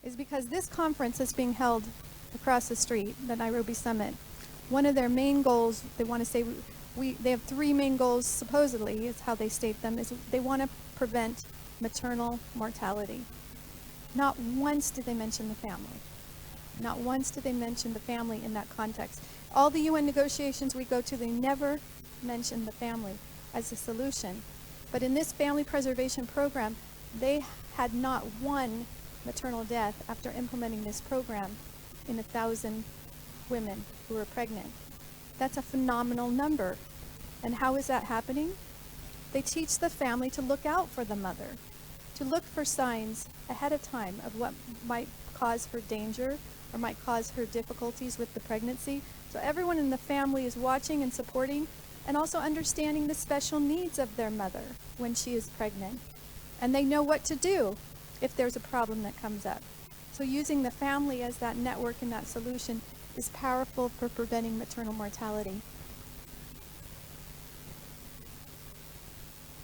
is because this conference is being held across the street, the Nairobi Summit. One of their main goals, they want to say, they have three main goals, supposedly, is how they state them, is they want to prevent maternal mortality. Not once did they mention the family. Not once did they mention the family in that context. All the UN negotiations we go to, they never mention the family as a solution. But in this family preservation program, they had not one maternal death after implementing this program in 1,000 women who were pregnant. That's a phenomenal number. And how is that happening? They teach the family to look out for the mother, to look for signs ahead of time of what might cause her danger or might cause her difficulties with the pregnancy. So everyone in the family is watching and supporting and also understanding the special needs of their mother when she is pregnant. And they know what to do if there's a problem that comes up. So using the family as that network and that solution is powerful for preventing maternal mortality.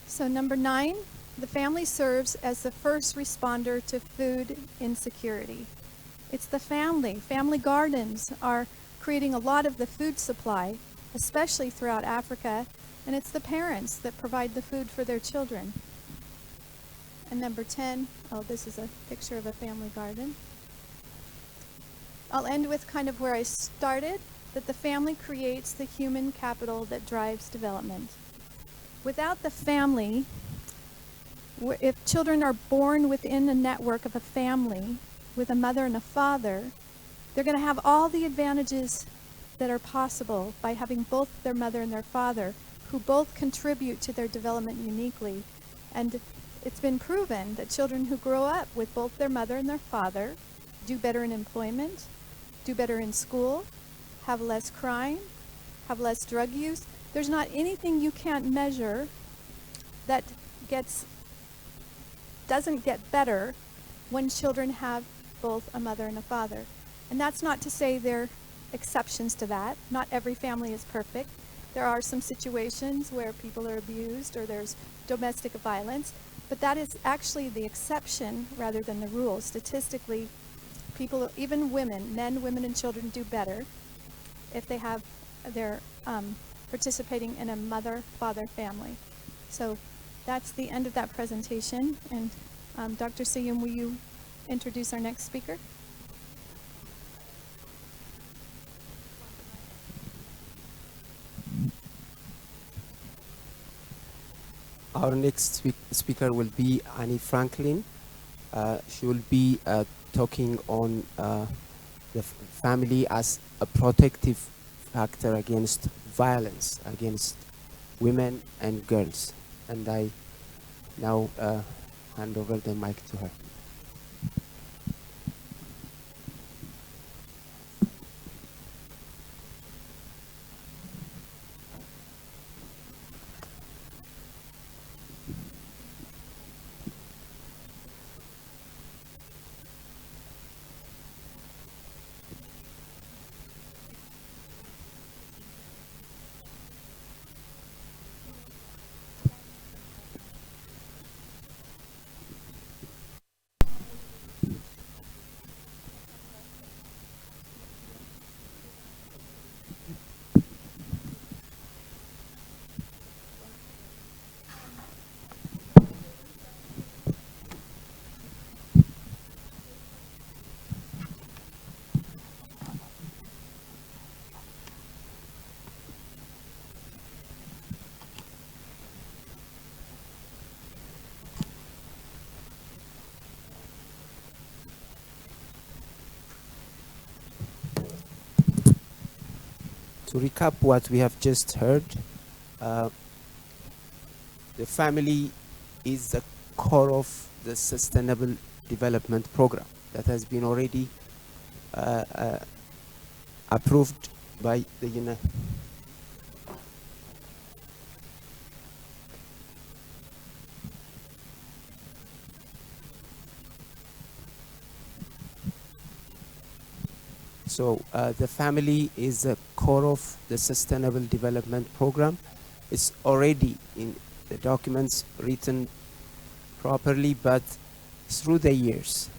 So number 9, the family serves as the first responder to food insecurity. It's the family. Family gardens are creating a lot of the food supply, especially throughout Africa, and it's the parents that provide the food for their children. And number 10, this is a picture of a family garden. I'll end with kind of where I started, that the family creates the human capital that drives development. Without the family, if children are born within a network of a family, with a mother and a father, they're going to have all the advantages that are possible by having both their mother and their father, who both contribute to their development uniquely. And it's been proven that children who grow up with both their mother and their father do better in employment, do better in school, have less crime, have less drug use. There's not anything you can't measure that doesn't get better when children have both a mother and a father. And that's not to say there are exceptions to that. Not every family is perfect. There are some situations where people are abused or there's domestic violence, but that is actually the exception rather than the rule. Statistically, people, even women, men, women, and children do better if they're participating in a mother-father family. So that's the end of that presentation. And Dr. Seyum, will you introduce our next speaker? Our next speaker will be Annie Franklin. She will be talking on the family as a protective factor against violence against women and girls. And I now hand over the mic to her. To recap what we have just heard, the family is the core of the Sustainable Development Program that has been already approved by the United States. So the family is the core of the Sustainable Development Program. It's already in the documents written properly, but through the years,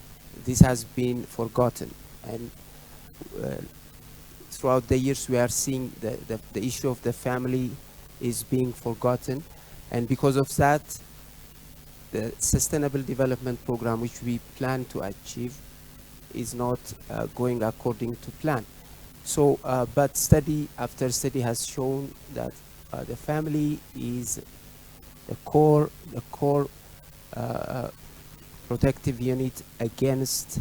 this has been forgotten. And throughout the years, we are seeing the issue of the family is being forgotten. And because of that, the Sustainable Development Program, which we plan to achieve, is not going according to plan. So, but study after study has shown that the family is the core protective unit against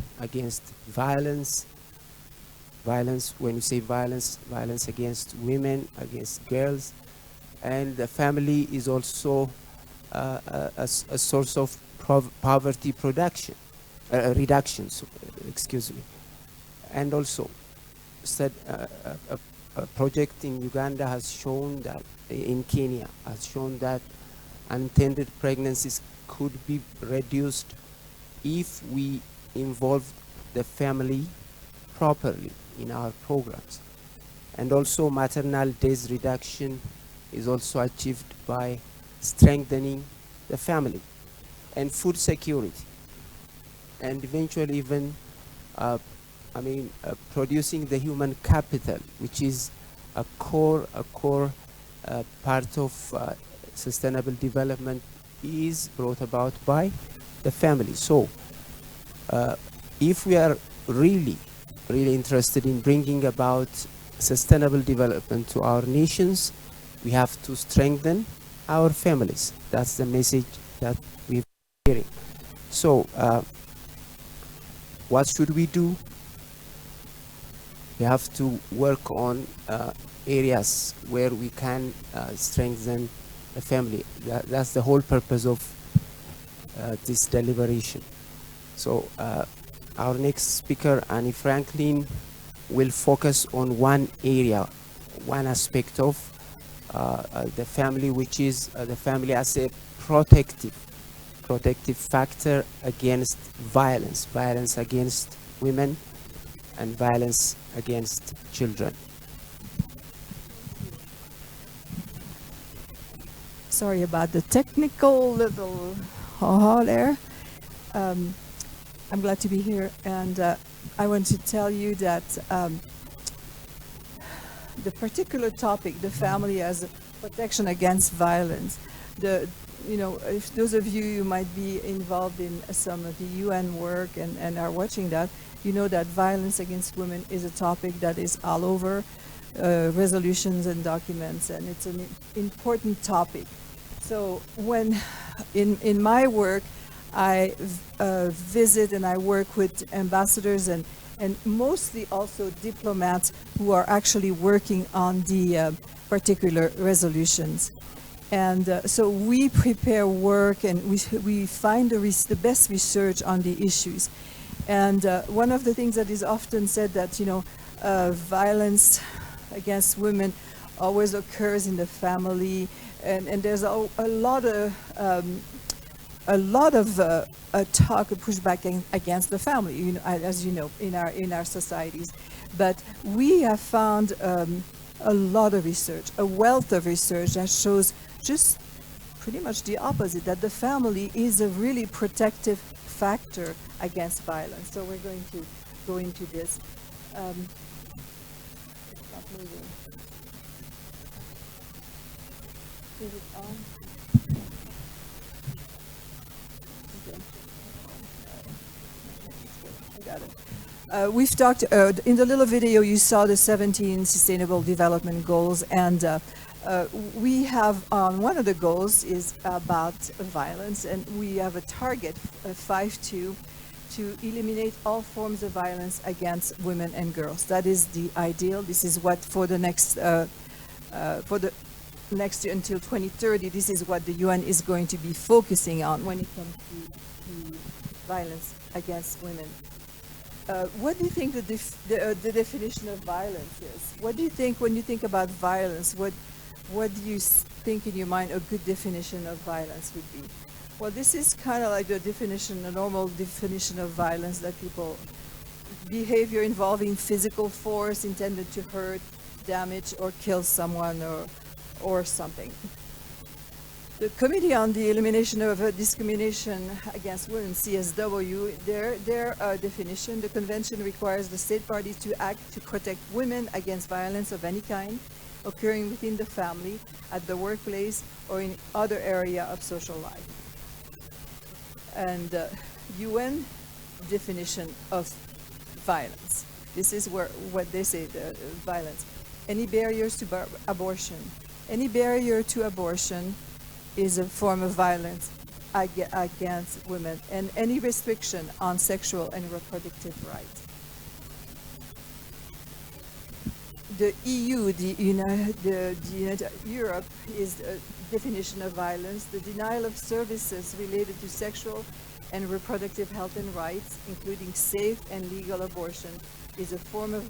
violence. Violence, when you say violence, violence against women, against girls, and the family is also a source of poverty reduction. Excuse me. And also, a project in Uganda has shown that, in Kenya, has shown that unintended pregnancies could be reduced if we involved the family properly in our programs. And also, maternal days reduction is also achieved by strengthening the family. And food security, and eventually even producing the human capital, which is a core part of sustainable development, is brought about by the family. So if we are really interested in bringing about sustainable development to our nations, we have to strengthen our families. That's the message that we're hearing. So what should we do? We have to work on areas where we can strengthen the family. That's the whole purpose of this deliberation. So our next speaker, Annie Franklin, will focus on one area, one aspect of the family, which is the family as a protective factor against violence against women, and violence against children. Sorry about the technical little ha-ha there. I'm glad to be here, and I want to tell you that the particular topic, the family as a protection against violence, if those of you might be involved in some of the UN work and are watching that, you know that violence against women is a topic that is all over resolutions and documents, and it's an important topic. So when in my work, I visit and I work with ambassadors and mostly also diplomats who are actually working on the particular resolutions. And so we prepare work and we find the best research on the issues. And one of the things that is often said that, violence against women always occurs in the family, and there's a lot of talk and pushback against the family, as you know, in our societies. But we have found a lot of research, a wealth of research that shows just pretty much the opposite, that the family is a really protective factor against violence. So we're going to go into this. It's not moving. Is it on? Okay. I got it. We've talked, in the little video you saw the 17 Sustainable Development Goals, and we have, one of the goals is about violence, and we have a target, 5.2, to eliminate all forms of violence against women and girls. That is the ideal. This is what for the next year until 2030, this is what the UN is going to be focusing on when it comes to violence against women. What do you think the definition of violence is? What do you think when you think about violence? What do you think in your mind a good definition of violence would be? Well, this is kind of like the definition, a normal definition of violence that people, behavior involving physical force intended to hurt, damage, or kill someone or something. The Committee on the Elimination of Discrimination Against Women, CSW, their definition, the convention requires the state parties to act to protect women against violence of any kind occurring within the family, at the workplace, or in other area of social life. And UN definition of violence. This is what they say, the violence. Any barriers to abortion. Any barrier to abortion is a form of violence against women, and any restriction on sexual and reproductive rights. The EU, the United Europe, is a definition of violence: the denial of services related to sexual and reproductive health and rights, including safe and legal abortion, is a form of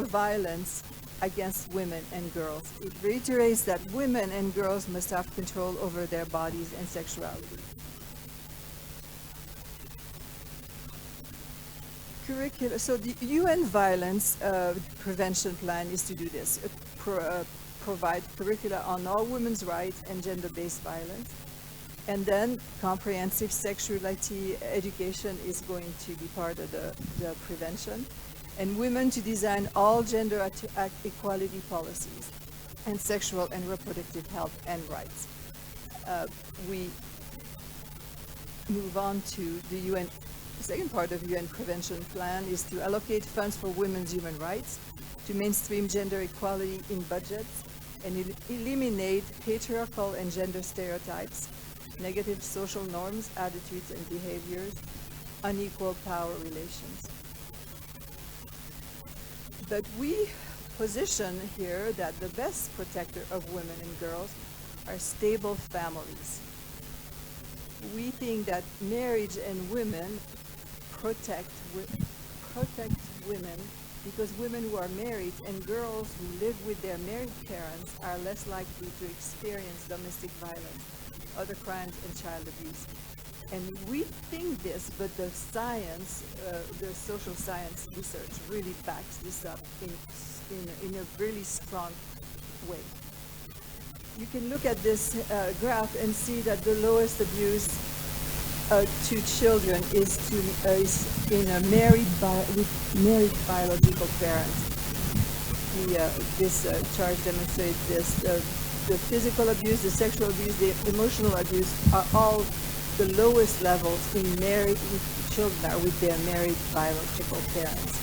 violence against women and girls. It reiterates that women and girls must have control over their bodies and sexuality. Curricula. So the UN Violence Prevention Plan is to do this: provide curricula on all women's rights and gender-based violence. And then comprehensive sexuality education is going to be part of the prevention. And women to design all gender equality policies and sexual and reproductive health and rights. We move on to the UN. The second part of UN Prevention Plan is to allocate funds for women's human rights, to mainstream gender equality in budgets, and eliminate patriarchal and gender stereotypes, negative social norms, attitudes, and behaviors, unequal power relations. But we position here that the best protector of women and girls are stable families. We think that marriage and women protect women, because women who are married and girls who live with their married parents are less likely to experience domestic violence, other crimes, and child abuse. And we think this, but the science, the social science research really backs this up in a really strong way. You can look at this graph and see that the lowest abuse to children is in a with married biological parents. This chart demonstrates this. The physical abuse, the sexual abuse, the emotional abuse are all the lowest levels in married children are with their married biological parents.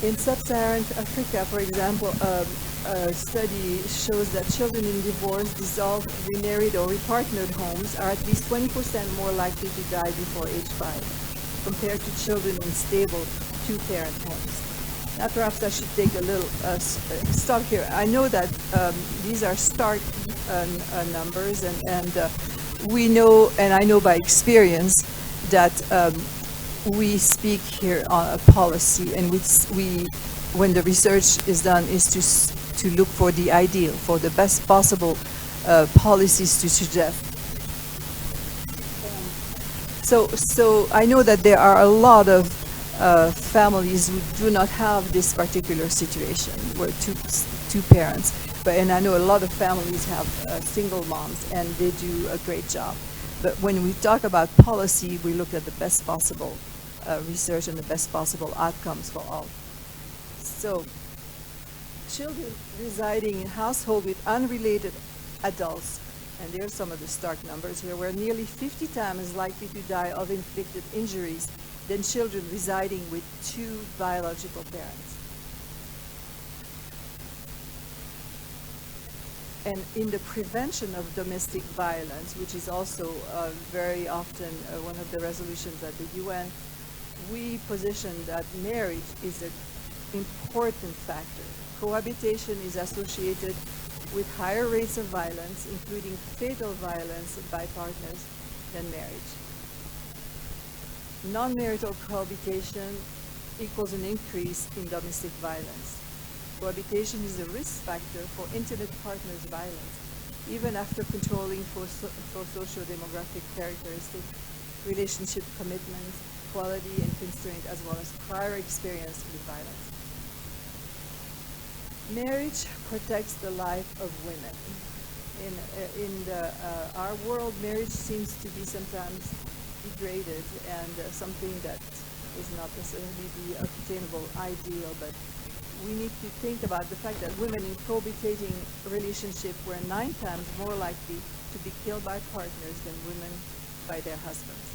In sub-Saharan Africa, for example, a study shows that children in divorced, dissolved, remarried, or repartnered homes are at least 20% more likely to die before age 5, compared to children in stable two-parent homes. Now, perhaps I should take a little stop here. I know that these are stark numbers, and we know, and I know by experience, that we speak here on a policy, and when the research is done, is to look for the ideal, for the best possible policies to suggest. So I know that there are a lot of families who do not have this particular situation, where two parents, and I know a lot of families have single moms, and they do a great job. But when we talk about policy, we look at the best possible research and the best possible outcomes for all. So, children residing in households with unrelated adults, and there are some of the stark numbers here, were nearly 50 times likely to die of inflicted injuries than children residing with two biological parents. And in the prevention of domestic violence, which is also very often one of the resolutions at the UN, we position that marriage is an important factor. Cohabitation is associated with higher rates of violence, including fatal violence by partners, than marriage. Non-marital cohabitation equals an increase in domestic violence. Cohabitation is a risk factor for intimate partners' violence, even after controlling for socio-demographic characteristics, relationship commitments, quality and constraint, as well as prior experience with violence. Marriage protects the life of women. Our world, marriage seems to be sometimes degraded and something that is not necessarily the obtainable ideal, but we need to think about the fact that women in cohabitating relationship were 9 times more likely to be killed by partners than women by their husbands.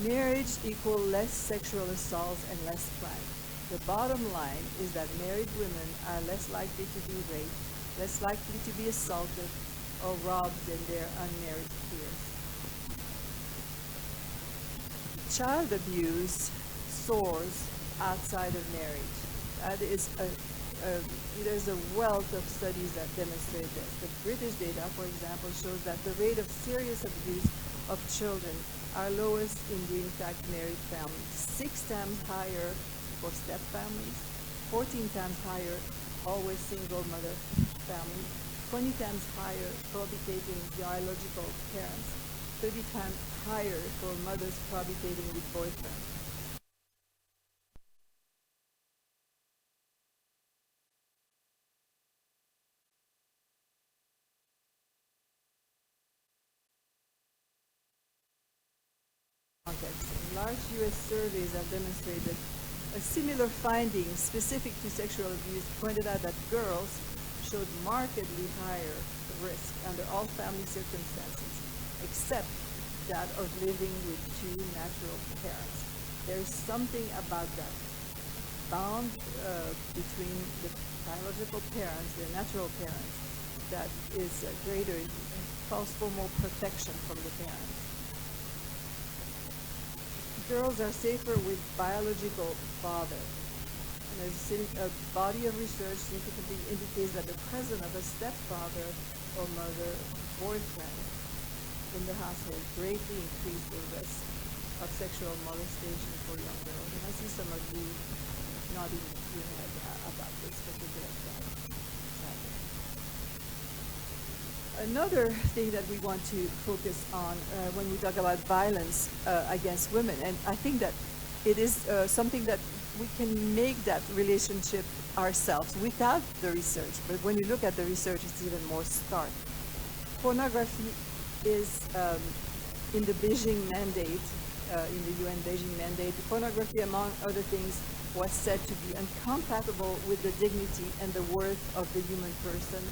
Marriage equals less sexual assaults and less crime. The bottom line is that married women are less likely to be raped, less likely to be assaulted or robbed than their unmarried peers. Child abuse soars outside of marriage. That is there's a wealth of studies that demonstrate this. The British data, for example, shows that the rate of serious abuse of children are lowest in the intact married families, 6 times higher for step families, 14 times higher always single mother families, 20 times higher cohabitating biological parents, 30 times higher for mothers cohabitating with boyfriends. Large U.S. surveys have demonstrated a similar finding specific to sexual abuse pointed out that girls showed markedly higher risk under all family circumstances, except that of living with 2 natural parents. There's something about that bond between the biological parents, the natural parents, that is greater, calls for more protection from the parents. Girls are safer with biological father. And a body of research significantly indicates that the presence of a stepfather or mother, boyfriend in the household greatly increased the risk of sexual molestation for young girls. And I see some of you nodding your head about this particular slide. Another thing that we want to focus on when we talk about violence against women, and I think that it is something that we can make that relationship ourselves without the research, but when you look at the research, it's even more stark. Pornography is in the Beijing mandate, in the UN Beijing mandate, pornography, among other things, was said to be incompatible with the dignity and the worth of the human person,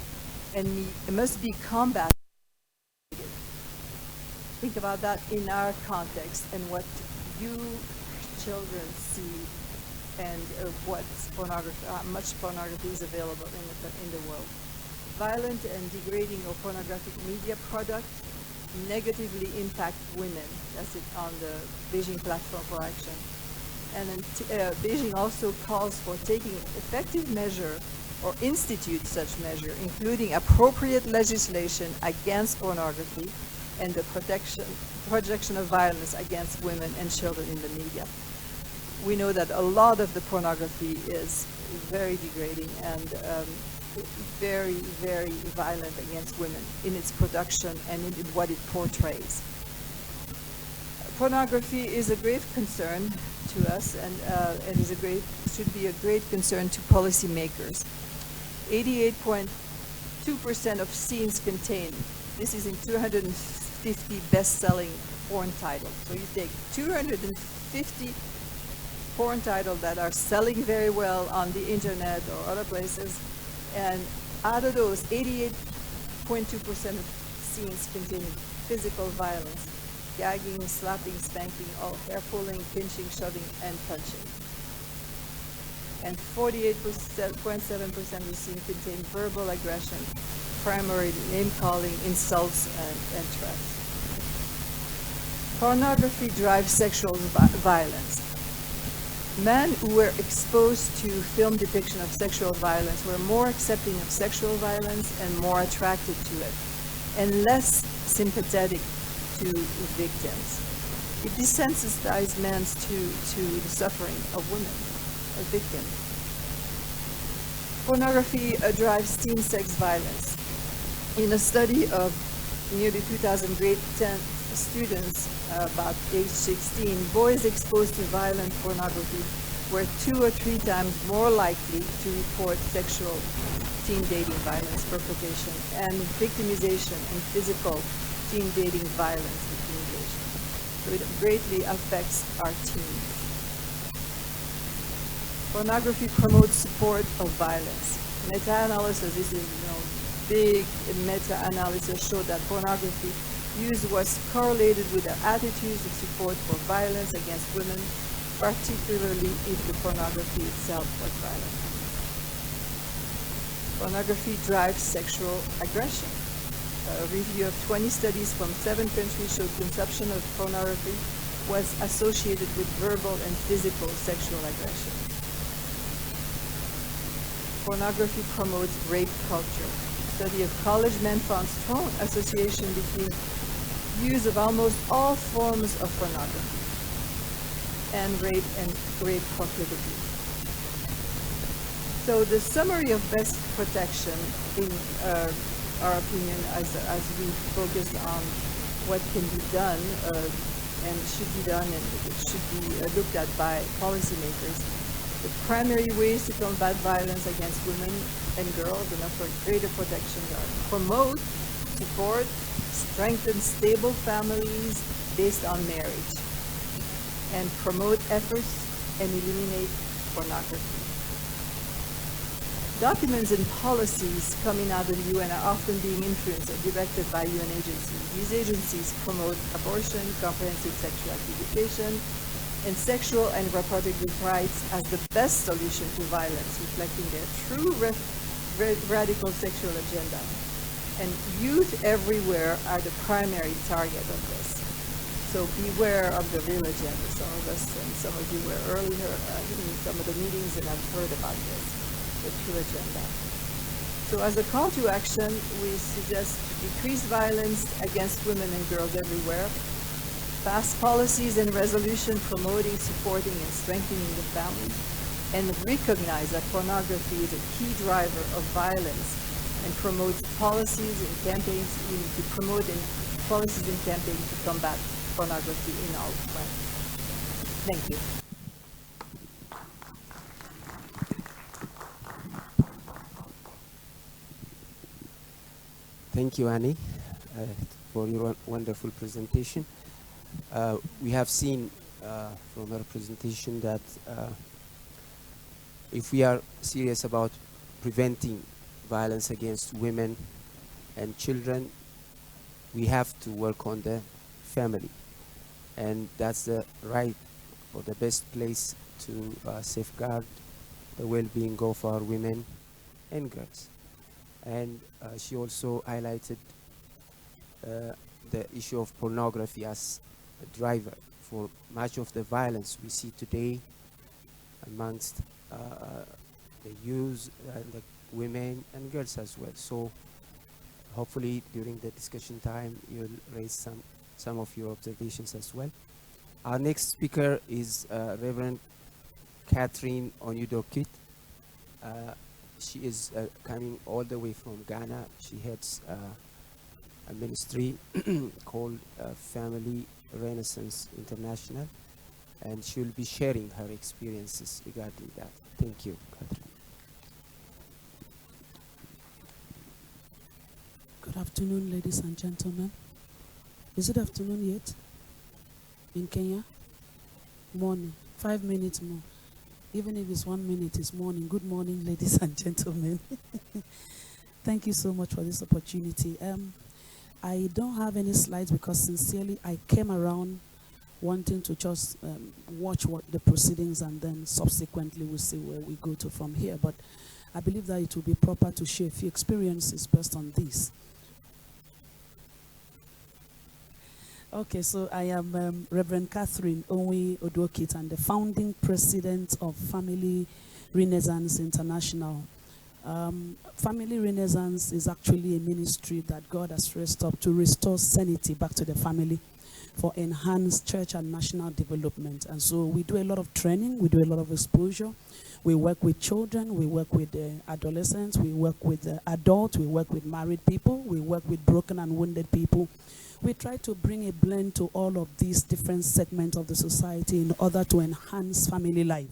and it must be combated. Think about that in our context and what you children see and how much pornography is available in the world. Violent and degrading or pornographic media products negatively impact women. That's it on the Beijing Platform for Action. And then Beijing also calls for taking effective measure or institute such measure, including appropriate legislation against pornography and the projection of violence against women and children in the media. We know that a lot of the pornography is very degrading and very, very violent against women in its production and in what it portrays. Pornography is a grave concern to us and should be a great concern to policymakers. 88.2% of scenes contained. This is in 250 best-selling porn titles. So you take 250 porn titles that are selling very well on the internet or other places, and out of those, 88.2% of scenes contain physical violence, gagging, slapping, spanking, all hair pulling, pinching, shoving, and punching. And 48.7% of the scenes contain verbal aggression, primarily name-calling, insults, and threats. Pornography drives sexual violence. Men who were exposed to film depiction of sexual violence were more accepting of sexual violence and more attracted to it, and less sympathetic to victims. It desensitized men to the suffering of women, of victims. Pornography drives teen sex violence. In a study of nearly 2,000 grade 10 students about age 16, boys exposed to violent pornography were 2 or 3 times more likely to report sexual teen dating violence perpetration and victimization and physical teen dating violence victimization. So it greatly affects our teens. Pornography promotes support of violence. Meta-analysis, this is big meta-analysis showed that pornography use was correlated with the attitudes of support for violence against women, particularly if the pornography itself was violent. Pornography drives sexual aggression. A review of 20 studies from 7 countries showed consumption of pornography was associated with verbal and physical sexual aggression. Pornography promotes rape culture. Study of college men found strong association between use of almost all forms of pornography and rape proclivity. So the summary of best protection, in our opinion, as we focus on what can be done and should be done and it should be looked at by policymakers. The primary ways to combat violence against women and girls and offer greater protection are promote, support, strengthen stable families based on marriage, and promote efforts and eliminate pornography. Documents and policies coming out of the UN are often being influenced or directed by UN agencies. These agencies promote abortion, comprehensive sexual education, and sexual and reproductive rights as the best solution to violence, reflecting their true radical sexual agenda. And youth everywhere are the primary target of this. So beware of the real agenda. Some of us and some of you were earlier in some of the meetings and have heard about this, the true agenda. So as a call to action, we suggest to decrease violence against women and girls everywhere, pass policies and resolutions promoting, supporting, and strengthening the family, and recognize that pornography is a key driver of violence, and promote policies and campaigns to combat pornography in all fronts. Thank you. Thank you, Annie, for your wonderful presentation. We have seen from her presentation that if we are serious about preventing violence against women and children, we have to work on the family. And that's the right or the best place to safeguard the well-being of our women and girls. And she also highlighted the issue of pornography as a driver for much of the violence we see today amongst the youth and the women and girls as well. So hopefully during the discussion time you'll raise some of your observations as well. Our next speaker is Reverend Catherine Onyudokit. She is coming all the way from Ghana. She heads a ministry called Family Renaissance International, and she will be sharing her experiences regarding that. Thank you, Catherine. Good afternoon, ladies and gentlemen. Is it afternoon yet? In Kenya? Morning. 5 minutes more. Even if it's 1 minute, it's morning. Good morning, ladies and gentlemen. Thank you so much for this opportunity. I don't have any slides because sincerely I came around wanting to just watch what the proceedings, and then subsequently we'll see where we go to from here. But I believe that it will be proper to share a few experiences based on this. Okay, so I am Reverend Catherine Onyudokit. I'm the founding president of Family Renaissance International. Family Renaissance is actually a ministry that God has raised up to restore sanity back to the family for enhanced church and national development. And so we do a lot of training, we do a lot of exposure. We work with children, we work with adolescents, we work with adults, we work with married people, we work with broken and wounded people. We try to bring a blend to all of these different segments of the society in order to enhance family life.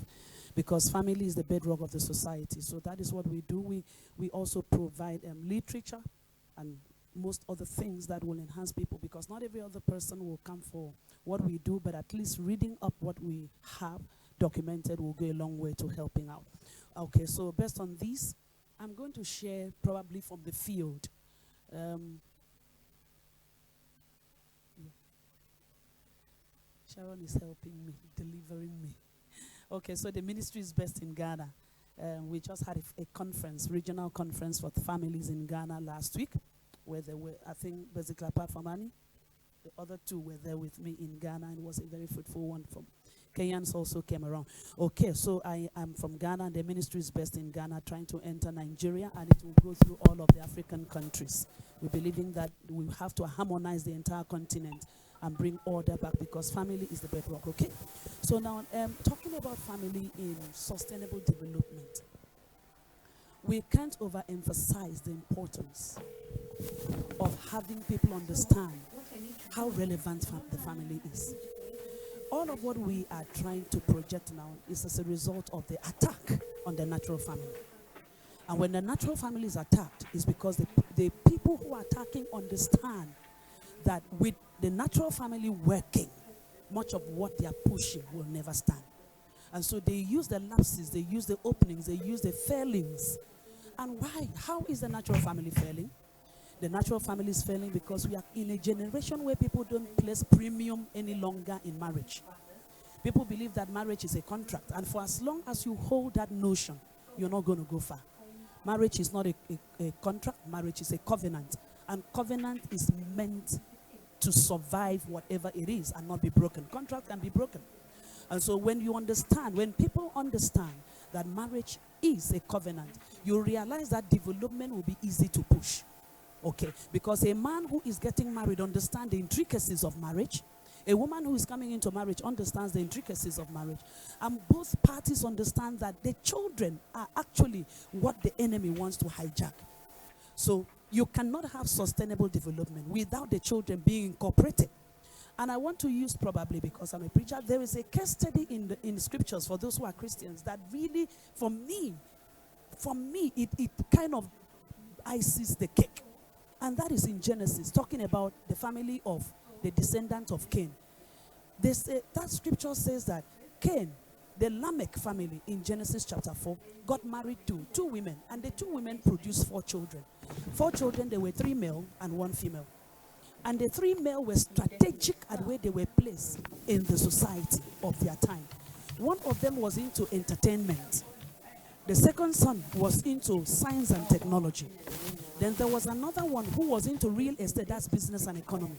because family is the bedrock of the society. So that is what we do. We also provide literature and most other things that will enhance people, because not every other person will come for what we do, but at least reading up what we have documented will go a long way to helping out. Okay, so based on this, I'm going to share probably from the field. Sharon is helping me, delivering me. Okay, so the ministry is based in Ghana. We just had a conference, regional conference for the families in Ghana last week, where there were, I think, basically apart from Annie, the other two were there with me in Ghana, and it was a very fruitful one. From Kenyans also came around. Okay, so I am from Ghana, and the ministry is based in Ghana, trying to enter Nigeria, and it will go through all of the African countries. We're believing that we have to harmonize the entire continent and bring order back, because family is the bedrock. Okay, so now talking about family in sustainable development, we can't overemphasize the importance of having people understand how relevant the family is. All of what we are trying to project now is as a result of the attack on the natural family. And when the natural family is attacked, it's because the people who are attacking understand that with the natural family working, much of what they are pushing will never stand. And so they use the lapses, they use the openings, they use the failings. And why? How is the natural family failing? The natural family is failing because we are in a generation where people don't place premium any longer in marriage. People believe that marriage is a contract, and for as long as you hold that notion, you're not going to go far. Marriage is not a contract, marriage is a covenant. And covenant is meant to survive whatever it is and not be broken. Contract can be broken. And so when people understand that marriage is a covenant, you realize that development will be easy to push. Okay, because a man who is getting married understands the intricacies of marriage. A woman who is coming into marriage understands the intricacies of marriage. And both parties understand that the children are actually what the enemy wants to hijack. So you cannot have sustainable development without the children being incorporated. And I want to use, probably because I'm a preacher, there is a case study in scriptures for those who are Christians that really, for me, it kind of ices the cake. And that is in Genesis, talking about the family of the descendant of Cain. That scripture says that Cain, the Lamech family in Genesis chapter 4, got married to two women, and the two women produced 4 children. 4 children, there were 3 male and 1 female. And the 3 male were strategic at where they were placed in the society of their time. One of them was into entertainment. The second son was into science and technology. Then there was another one who was into real estate, that's business and economy.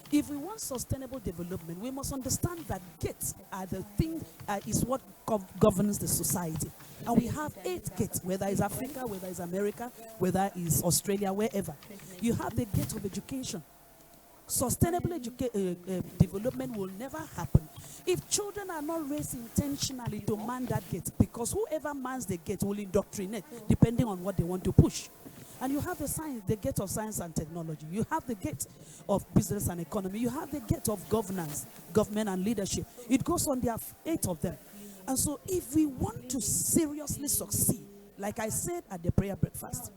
If we want sustainable development, we must understand that gates are the thing, is what governs the society. And we have 8 gates, whether it's Africa, whether it's America, whether it's Australia, wherever. You have the gate of education. Sustainable development will never happen if children are not raised intentionally to man that gate, because whoever mans the gate will indoctrinate depending on what they want to push. And you have the gate of science and technology. You have the gate of business and economy. You have the gate of governance, government and leadership. It goes on, there are 8 of them. And so if we want to seriously succeed, like I said at the prayer breakfast,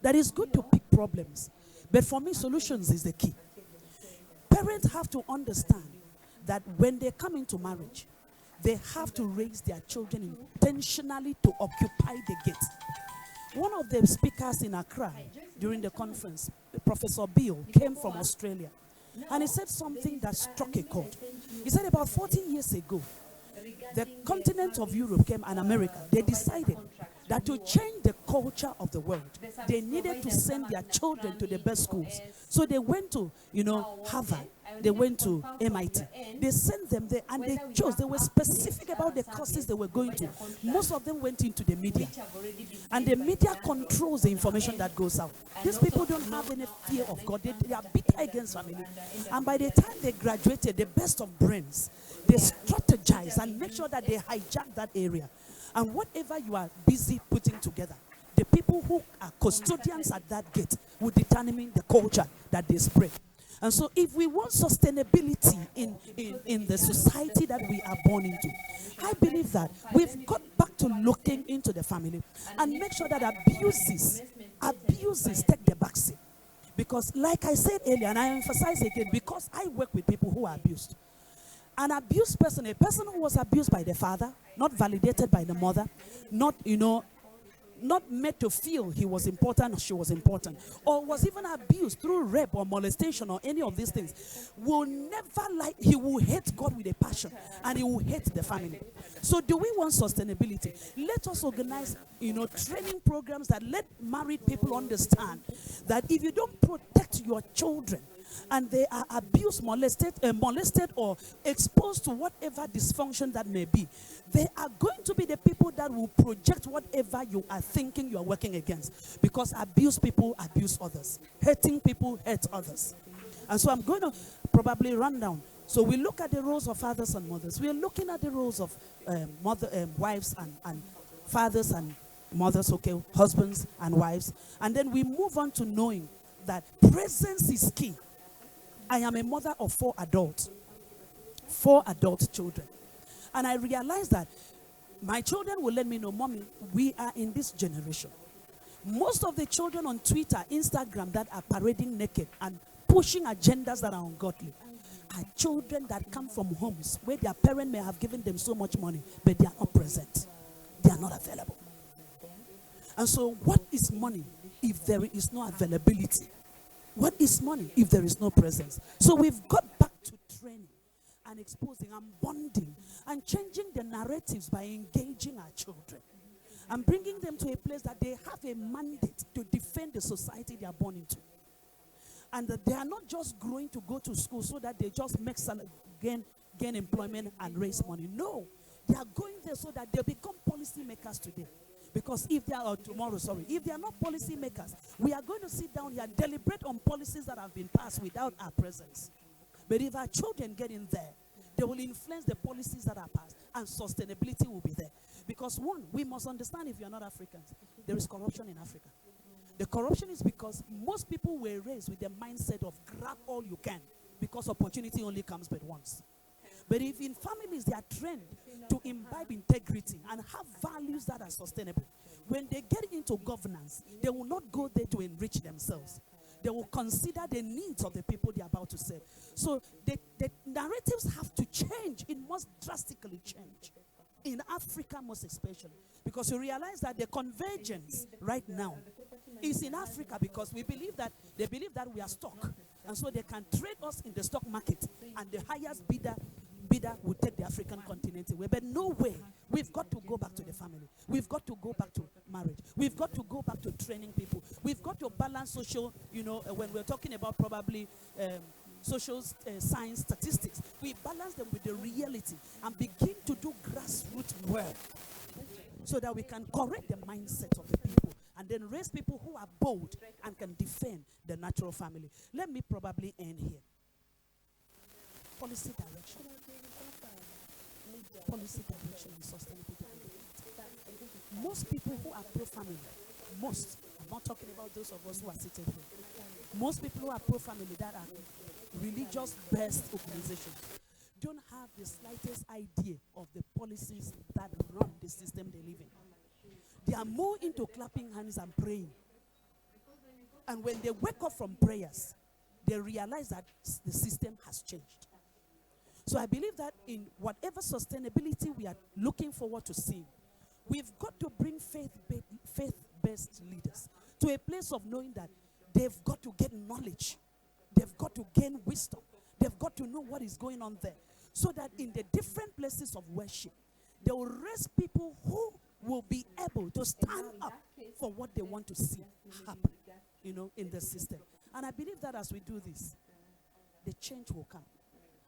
that is good to pick problems. But for me, solutions is the key. Parents have to understand that when they come into marriage, they have to raise their children intentionally to occupy the gate. One of the speakers in Accra during the conference, Professor Bill, came from Australia. And he said something that struck a chord. He said about 40 years ago, the continent of Europe came and America. They decided that to change the culture of the world, they needed to send their children to the best schools. So they went to, Harvard. They went to MIT. They sent them there and they chose. They were specific about the courses they were going to. Most of them went into the media. And the media controls the information that goes out. These people don't have any fear of God. They are bitter against family. And by the time they graduated, the best of brains, they strategize and make sure that they hijack that area. And whatever you are busy putting together, the people who are custodians at that gate will determine the culture that they spread. And so if we want sustainability in the society that we are born into, I believe that we've got back to looking into the family and make sure that abuses take the backseat. Because like I said earlier, and I emphasize again, because I work with people who are abused. An abused person, a person who was abused by the father, not validated by the mother, not, not made to feel he was important or she was important, or was even abused through rape or molestation or any of these things, will never he will hate God with a passion, and he will hate the family. So do we want sustainability? Let us organize, training programs that let married people understand that if you don't protect your children, and they are abused, molested or exposed to whatever dysfunction that may be, they are going to be the people that will project whatever you are thinking you are working against. Because abused people abuse others. Hating people hate others. And so I'm going to probably run down. So we look at the roles of fathers and mothers. We are looking at the roles of wives and fathers and mothers, okay, husbands and wives. And then we move on to knowing that presence is key. I am a mother of 4 adult children. And I realized that my children will let me know, Mommy, we are in this generation. Most of the children on Twitter, Instagram that are parading naked and pushing agendas that are ungodly are children that come from homes where their parent may have given them so much money, but they are not present. They are not available. And so what is money if there is no availability? What is money if there is no presence? So we've got back to training and exposing and bonding and changing the narratives by engaging our children and bringing them to a place that they have a mandate to defend the society they are born into. And that they are not just growing to go to school so that they just make gain employment and raise money. No, they are going there so that they become policy makers today. Because if they are, if they are not policy makers, we are going to sit down here and deliberate on policies that have been passed without our presence. But if our children get in there, they will influence the policies that are passed, and sustainability will be there. Because one, we must understand, if you are not Africans, there is corruption in Africa. The corruption is because most people were raised with the mindset of grab all you can, because opportunity only comes but once. But if in families they are trained to imbibe integrity and have values that are sustainable, when they get into governance, they will not go there to enrich themselves. They will consider the needs of the people they are about to serve. So the narratives have to change. It must drastically change. In Africa most especially. Because you realize that the convergence right now is in Africa, because they believe that we are stock. And so they can trade us in the stock market, and the highest bidder will take the African continent away. But no way. We've got to go back to the family. We've got to go back to marriage. We've got to go back to training people. We've got to balance social, when we're talking about probably social science statistics, we balance them with the reality and begin to do grassroots work so that we can correct the mindset of the people and then raise people who are bold and can defend the natural family. Let me probably end here. Policy direction. Policy direction and sustainable development. Most people who are pro-family, I'm not talking about those of us who are seated here. Most people who are pro-family, that are religious-based organizations, don't have the slightest idea of the policies that run the system they live in. They are more into clapping hands and praying. And when they wake up from prayers, they realize that the system has changed. So I believe that in whatever sustainability we are looking forward to seeing, we've got to bring faith-based leaders to a place of knowing that they've got to get knowledge. They've got to gain wisdom. They've got to know what is going on there. So that in the different places of worship, they will raise people who will be able to stand up for what they want to see happen, in the system. And I believe that as we do this, the change will come.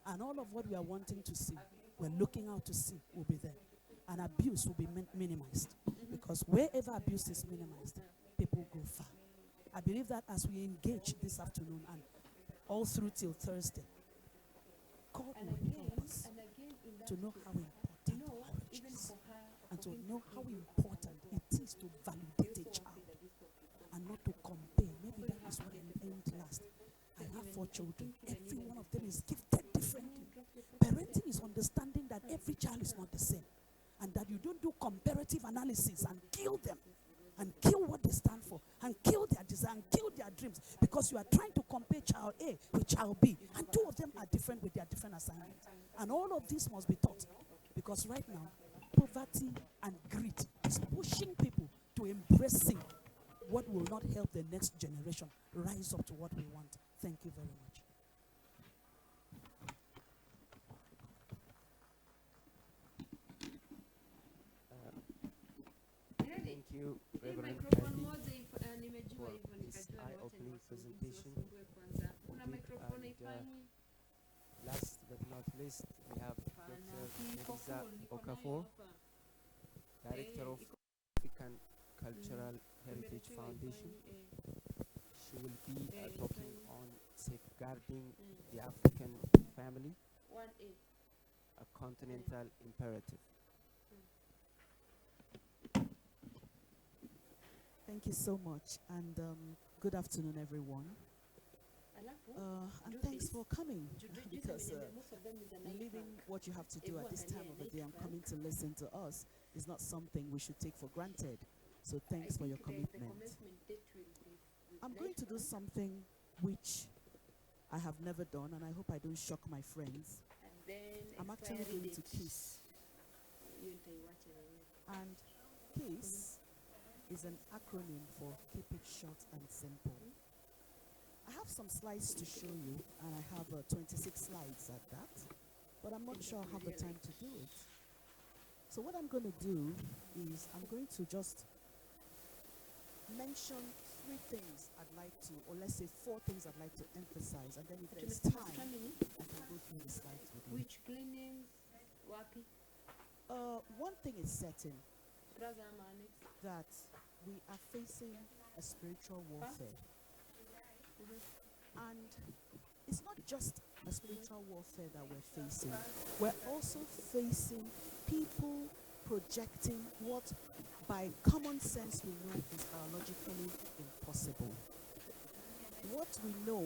And all of what we are wanting to see, we're looking out to see, will be there. And abuse will be minimized. Because wherever abuse is minimized, people go far. I believe that as we engage this afternoon and all through till Thursday, God will help us to know how important marriage is. And to know how important it is to validate a child and not to compare. Maybe that is what I learned last. I have 4 children. Every one of them is gifted differently. Parenting is understanding that every child is not the same, and that you don't do comparative analysis and kill them, and kill what they stand for, and kill their desire, and kill their dreams, because you are trying to compare child A with child B, and 2 of them are different with their different assignments. And all of this must be taught, because right now, poverty and greed is pushing people to embracing what will not help the next generation rise up to what we want. Thank you very much. Thank you, Reverend Microphone Kathy, moja nimejua for hivyo this nikajua ni wacha eye-opening presentation. niwasumbue kwanza. Kuna Okay, microphone and, haifanyi? last but not least, we have Hapana, Dr. iko Melissa full, niko nayo Okafor, hapa. Director of iko- African Cultural Heritage Nimeletewa Foundation. haifanyi, She will be talking on safeguarding Mm. the African family, 1A. a continental imperative. Thank you so much, and good afternoon, everyone. Alafu, And do thanks this. for coming, Juzi because venye most of them is a night leaving rank. what you have to do at this time of the day and Everyone coming to listen to us is not something we should take for granted. So thanks I for your think the commitment. commencement date will be with I'm going night to do rank, something which I have never done, and I hope I don't shock my friends. and then I'm actually expiry going to date. kiss. Hiyo nitaiwacha na hiyo. And KISS is an acronym for Keep It Short and Simple. I have some slides to show you, and I have 26 slides at that, but I'm not sure I have the time to do it. So what I'm going to do is I'm going to just mention 3 things I'd like to, or let's say 4 things I'd like to emphasize, and then if there's Tumesema time, family, I can go through the slides with you. which cleanings, wapi, One thing is certain, brother ama annex. that we are facing a spiritual warfare. And it's not just a spiritual warfare that we're facing. We're also facing people projecting what by common sense we know is biologically impossible. What we know,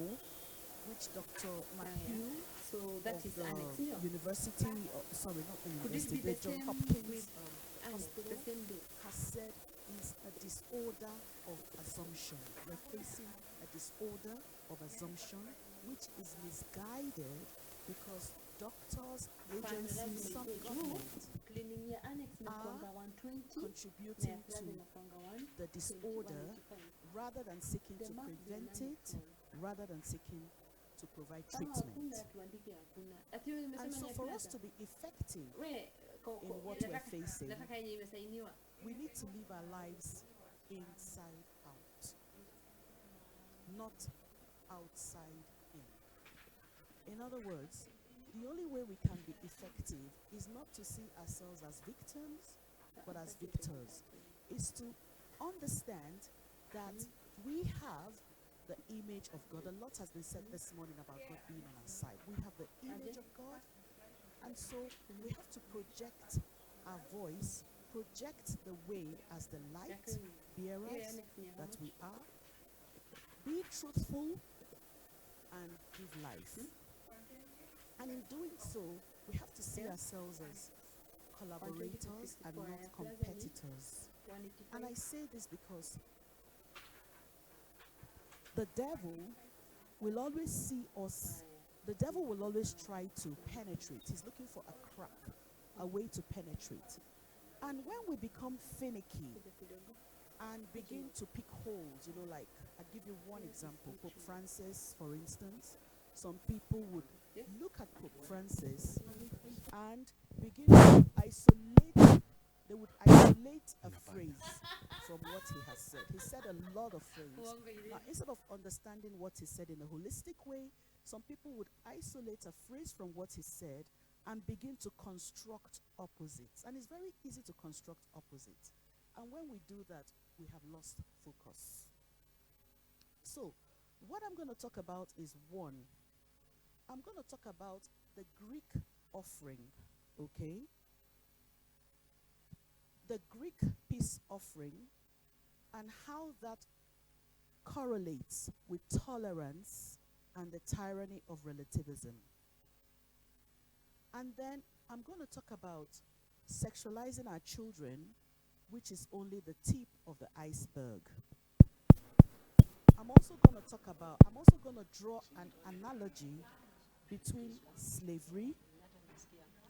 which Dr. McHugh So that of is the annex here. university, sorry, not the Could it university, be the the John same Hopkins with annex, Hospital the same day? has said is a disorder of assumption. We're facing a disorder of assumption which is misguided because doctors, agencies, some government Cleaning ya annex inakuanga 120 na ya contributing plaza to inakuanga 1 the disorder rather than seeking to prevent it, rather than seeking to provide treatment. And so for us to be effective in what we're facing, we need to live our lives inside out, not outside in. In other words, the only way we can be effective is not to see ourselves as victims, but as victors. Is to understand that we have the image of God. A lot has been said this morning about God being on our side. We have the image of God, and so we have to project our voice, project the way as the light bearers that we are, be truthful, and give life. And in doing so, we have to see ourselves as collaborators and not competitors. And I say this because the devil will always see us, the devil will always try to penetrate. He's looking for a crack, a way to penetrate. And when we become finicky and begin to pick holes, you know, like, I'll give you one example. Pope Francis, for instance, some people would look at Pope Francis and begin to isolate, they would isolate a phrase from what he has said. He said a lot of things. Now, instead of understanding what he said in a holistic way, some people would isolate a phrase from what he said and begin to construct opposites. And it's very easy to construct opposites. And when we do that, we have lost focus. So, what I'm going to talk about is one. I'm going to talk about the Greek offering, okay? The Greek peace offering and how that correlates with tolerance and the tyranny of relativism. And then I'm going to talk about sexualizing our children, which is only the tip of the iceberg. I'm also going to draw an analogy between slavery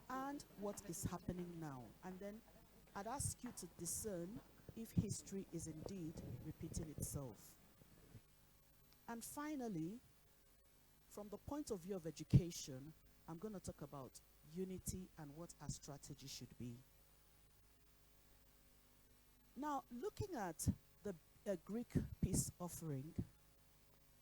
and what is happening now. And then I'd ask you to discern if history is indeed repeating itself. And finally, from the point of view of education, I'm going to talk about unity and what our strategy should be. Now, looking at the Greek peace offering,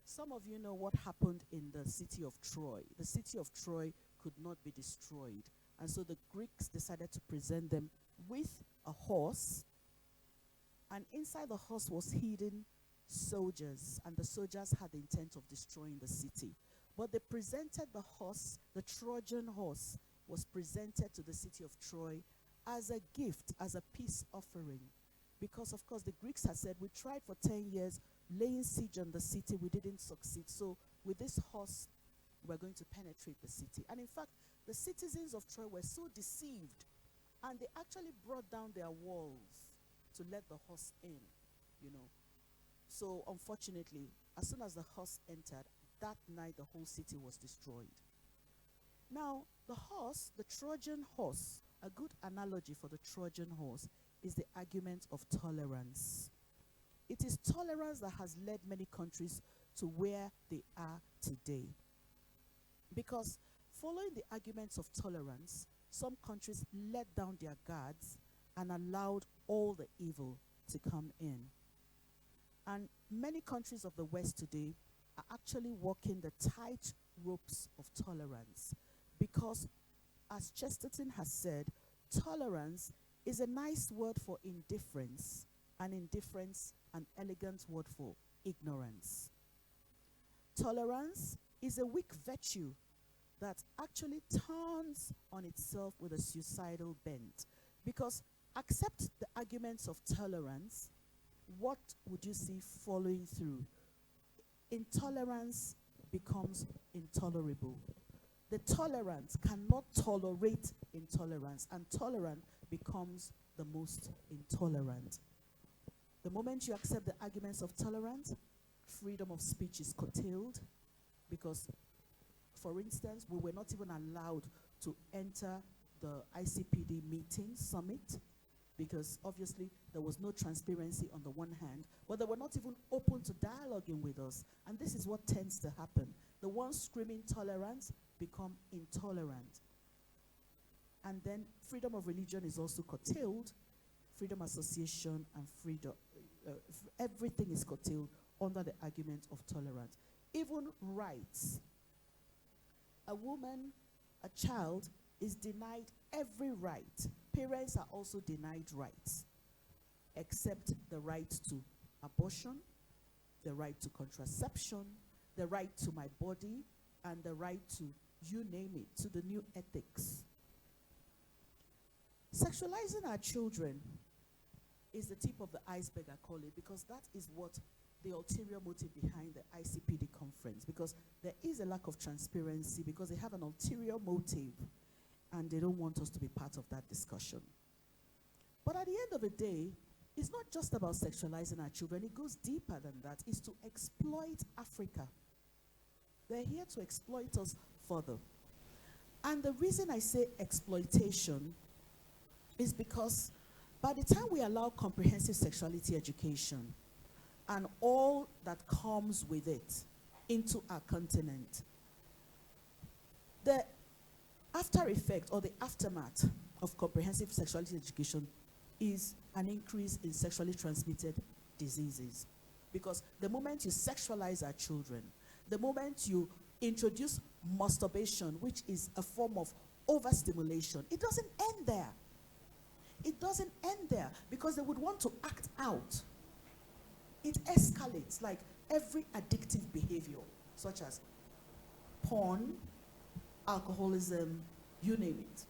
some of you know what happened in the city of Troy. The city of Troy could not be destroyed. And so the Greeks decided to present them with a horse. And inside the horse was hidden soldiers. And the soldiers had the intent of destroying the city. But they presented the horse, the Trojan horse, was presented to the city of Troy as a gift, as a peace offering. Because, of course, the Greeks had said, we tried for 10 years laying siege on the city, we didn't succeed. So with this horse, we're going to penetrate the city. And in fact, the citizens of Troy were so deceived, and they actually brought down their walls to let the horse in, you know. So unfortunately, as soon as the horse entered, that night the whole city was destroyed. Now, the horse, the Trojan horse, a good analogy for the Trojan horse is the argument of tolerance. It is tolerance that has led many countries to where they are today. Because following the arguments of tolerance, some countries let down their guards and allowed all the evil to come in. And many countries of the West today are actually walking the tight ropes of tolerance. Because, as Chesterton has said, tolerance is a nice word for indifference, and indifference an elegant word for ignorance. Tolerance is a weak virtue that actually turns on itself with a suicidal bent. Because accept the arguments of tolerance, what would you see following through? Intolerance becomes intolerable. The tolerant cannot tolerate intolerance, and tolerant becomes the most intolerant. The moment you accept the arguments of tolerance, freedom of speech is curtailed, because, for instance, we were not even allowed to enter the ICPD meeting summit, because obviously there was no transparency on the one hand, but they were not even open to dialoguing with us. And this is what tends to happen. The ones screaming tolerance become intolerant. And then freedom of religion is also curtailed, freedom of association and freedom, everything is curtailed under the argument of tolerance. Even rights. A woman, a child, is denied every right. Parents are also denied rights, except the right to abortion, the right to contraception, the right to my body, and the right to, you name it, to the new ethics. Sexualizing our children is the tip of the iceberg, I call it, because that is what the ulterior motive behind the ICPD conference, because there is a lack of transparency, because they have an ulterior motive, and they don't want us to be part of that discussion. But at the end of the day, it's not just about sexualizing our children. It goes deeper than that. It's to exploit Africa. They're here to exploit us further. And the reason I say exploitation is because by the time we allow comprehensive sexuality education and all that comes with it into our continent, the after effect or the aftermath of comprehensive sexuality education is an increase in sexually transmitted diseases. Because the moment you sexualize our children, the moment you introduce masturbation, which is a form of overstimulation, it doesn't end there. It doesn't end there, because they would want to act out. It escalates like every addictive behavior, such as porn, alcoholism, you name it.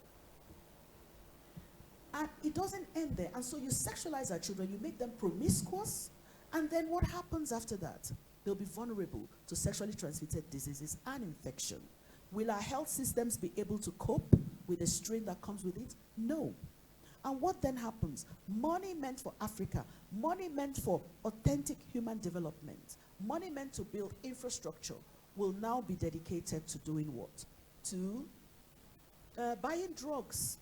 And it doesn't end there. And so you sexualize our children, you make them promiscuous, and then what happens after that? they'll be vulnerable to sexually transmitted diseases and infection. Will our health systems be able to cope with the strain that comes with it? No. And what then happens? Money meant for Africa, money meant for authentic human development, money meant to build infrastructure will now be dedicated to doing what? To buying drugs.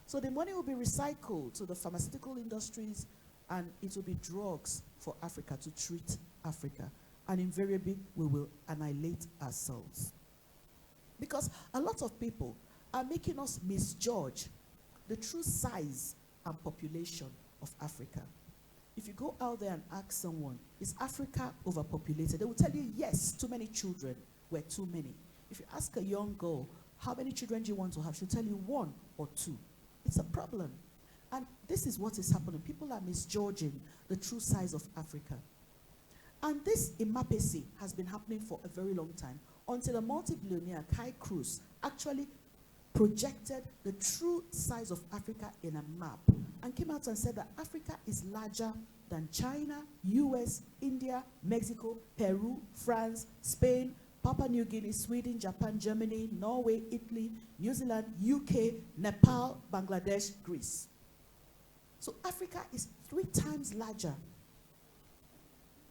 So the money will be recycled to the pharmaceutical industries, and it will be drugs for Africa to treat Africa. And invariably, we will annihilate ourselves. Because a lot of people are making us misjudge the true size and population of Africa. If you go out there and ask someone, is Africa overpopulated? They will tell you, yes, too many children, we're too many. If you ask a young girl, how many children do you want to have? She'll tell you 1 or 2. It's a problem. And this is what is happening. People are misjudging the true size of Africa. And this immapacity has been happening for a very long time, until a multi-billionaire, Kai Cruz, actually projected the true size of Africa in a map and came out and said that Africa is larger than China, US, India, Mexico, Peru, France, Spain, Papua New Guinea, Sweden, Japan, Germany, Norway, Italy, New Zealand, UK, Nepal, Bangladesh, Greece. So Africa is 3 times larger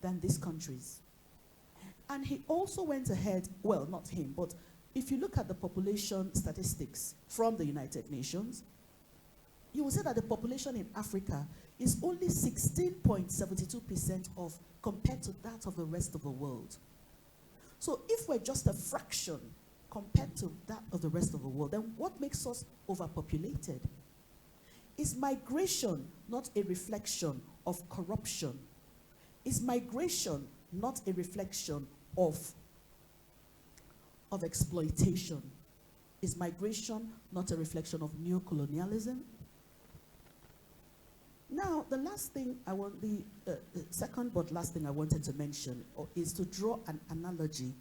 than these countries. And he also went ahead, well, not him, but if you look at the population statistics from the United Nations, you will see that the population in Africa is only 16.72% of compared to that of the rest of the world. So if we're just a fraction compared to that of the rest of the world, then what makes us overpopulated? Is migration not a reflection of corruption? Is migration not a reflection of exploitation? Is migration not a reflection of neocolonialism? Now, the last thing I want, the second but last thing I wanted to mention is to draw an analogy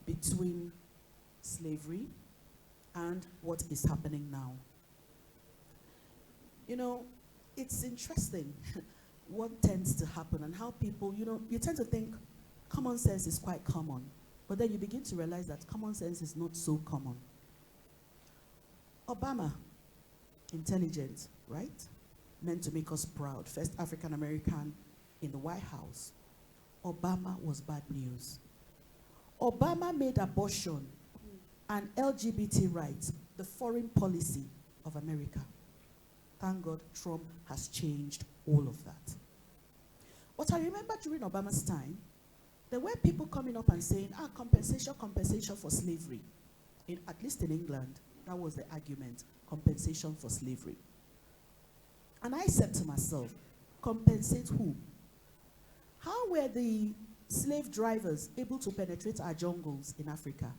between slavery and what is happening now. You know, it's interesting what tends to happen and how people, you tend to think common sense is quite common, but then you begin to realize that common sense is not so common. Obama, intelligent, right? Meant to make us proud. First African American in the White House. Obama was bad news. Obama made abortion and LGBT rights the foreign policy of America. Thank God Trump has changed all of that. But I remember during Obama's time, there were people coming up and saying, compensation for slavery. At least in England, that was the argument, compensation for slavery. And I said to myself, compensate who? How were the slave drivers able to penetrate our jungles in Africa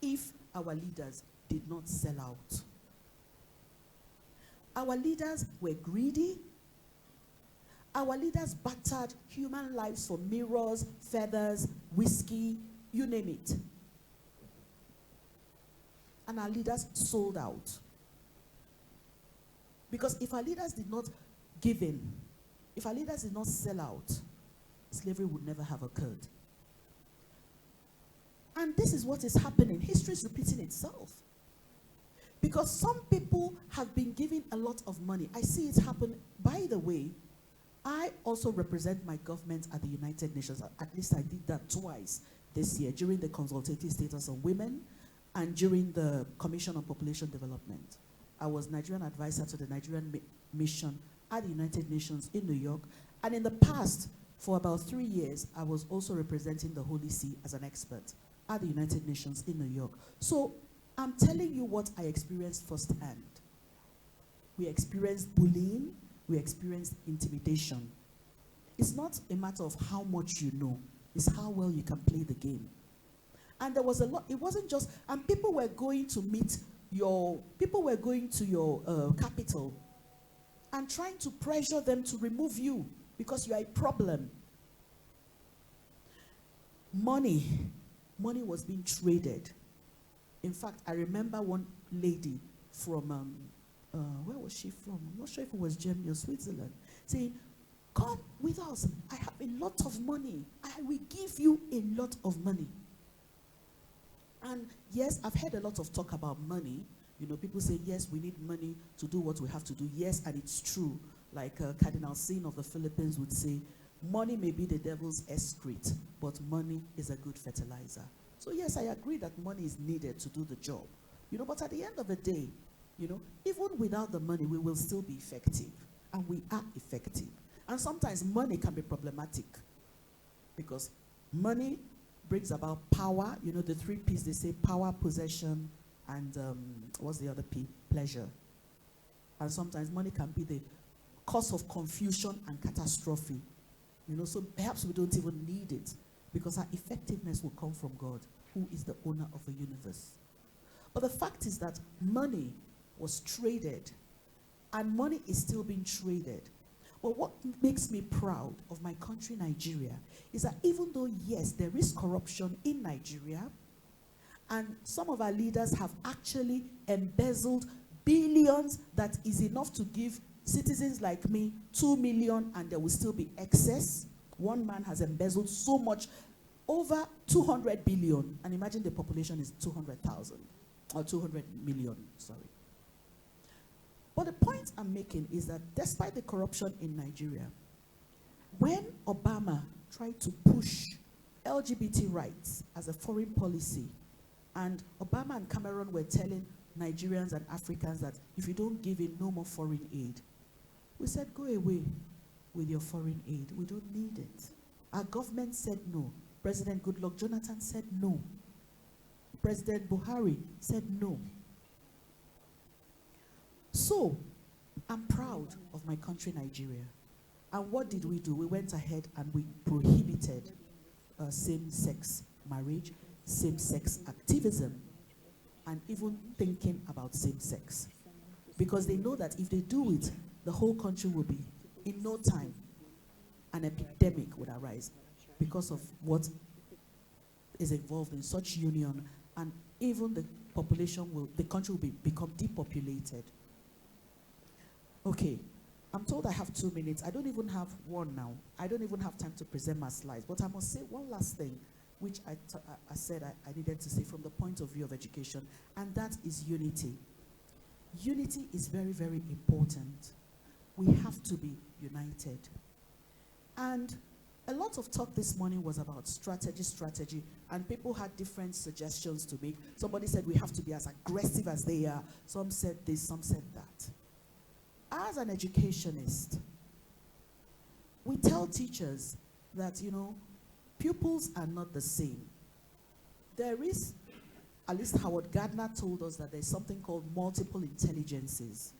if our leaders did not sell out? Our leaders were greedy. Our leaders bartered human lives for mirrors, feathers, whiskey, you name it. And our leaders sold out. Because if our leaders did not give in, if our leaders did not sell out, slavery would never have occurred. And this is what is happening. History is repeating itself. Because some people have been given a lot of money. I see it happen. By the way, I also represent my government at the United Nations. At least I did that twice this year, during the Consultative Status on Women and during the Commission on Population Development. I was Nigerian advisor to the Nigerian mission at the United Nations in New York. And in the past, for about 3 years, I was also representing the Holy See as an expert at the United Nations in New York. So I'm telling you what I experienced firsthand. We experienced bullying, we experienced intimidation. It's not a matter of how much you know, it's how well you can play the game. And there was a lot, it wasn't just, and people were going to meet to your capital and trying to pressure them to remove you because you are a problem. Money was being traded. In fact, I remember one lady from, where was she from? I'm not sure if it was Germany or Switzerland, saying, Come with us. I have a lot of money. I will give you a lot of money. And yes, I've heard a lot of talk about money. You know, people say, yes, we need money to do what we have to do. Yes, and it's true. Like Cardinal Sin of the Philippines would say, money may be the devil's excrete, but money is a good fertilizer. So yes, I agree that money is needed to do the job. You know, but at the end of the day, you know, even without the money, we will still be effective. And we are effective. And sometimes money can be problematic because money brings about power. You know, the 3 P's, they say power, possession, and what's the other P? Pleasure. And sometimes money can be the cause of confusion and catastrophe. You know, so perhaps we don't even need it because our effectiveness will come from God, who is the owner of the universe. But the fact is that money was traded, and money is still being traded. But what makes me proud of my country, Nigeria, is that even though, yes, there is corruption in Nigeria, and some of our leaders have actually embezzled billions that is enough to give citizens like me 2 million, and there will still be excess. One man has embezzled so much, over 200 billion, and imagine the population is 200,000, or 200 million, sorry. But the point I'm making is that despite the corruption in Nigeria, when Obama tried to push LGBT rights as a foreign policy, and Obama and Cameron were telling Nigerians and Africans that if you don't give in, no more foreign aid, we said, go away with your foreign aid. We don't need it. Our government said no. President Goodluck Jonathan said no. President Buhari said no. So, I'm proud of my country, Nigeria. And what did we do? We went ahead and we prohibited same-sex marriage, same-sex activism, and even thinking about same-sex. Because they know that if they do it, the whole country will be, in no time, an epidemic would arise because of what is involved in such union, and even the population will, the country will become depopulated. Okay, I'm told I have 2 minutes. I don't even have one now. I don't even have time to present my slides. But I must say one last thing, which I said I needed to say from the point of view of education, and that is unity. Unity is very, very important. We have to be united. And a lot of talk this morning was about strategy, and people had different suggestions to make. Somebody said we have to be as aggressive as they are. Some said this, some said that. As an educationist, we tell teachers that, you know, pupils are not the same. There is, at least Howard Gardner told us that there's something called multiple intelligences.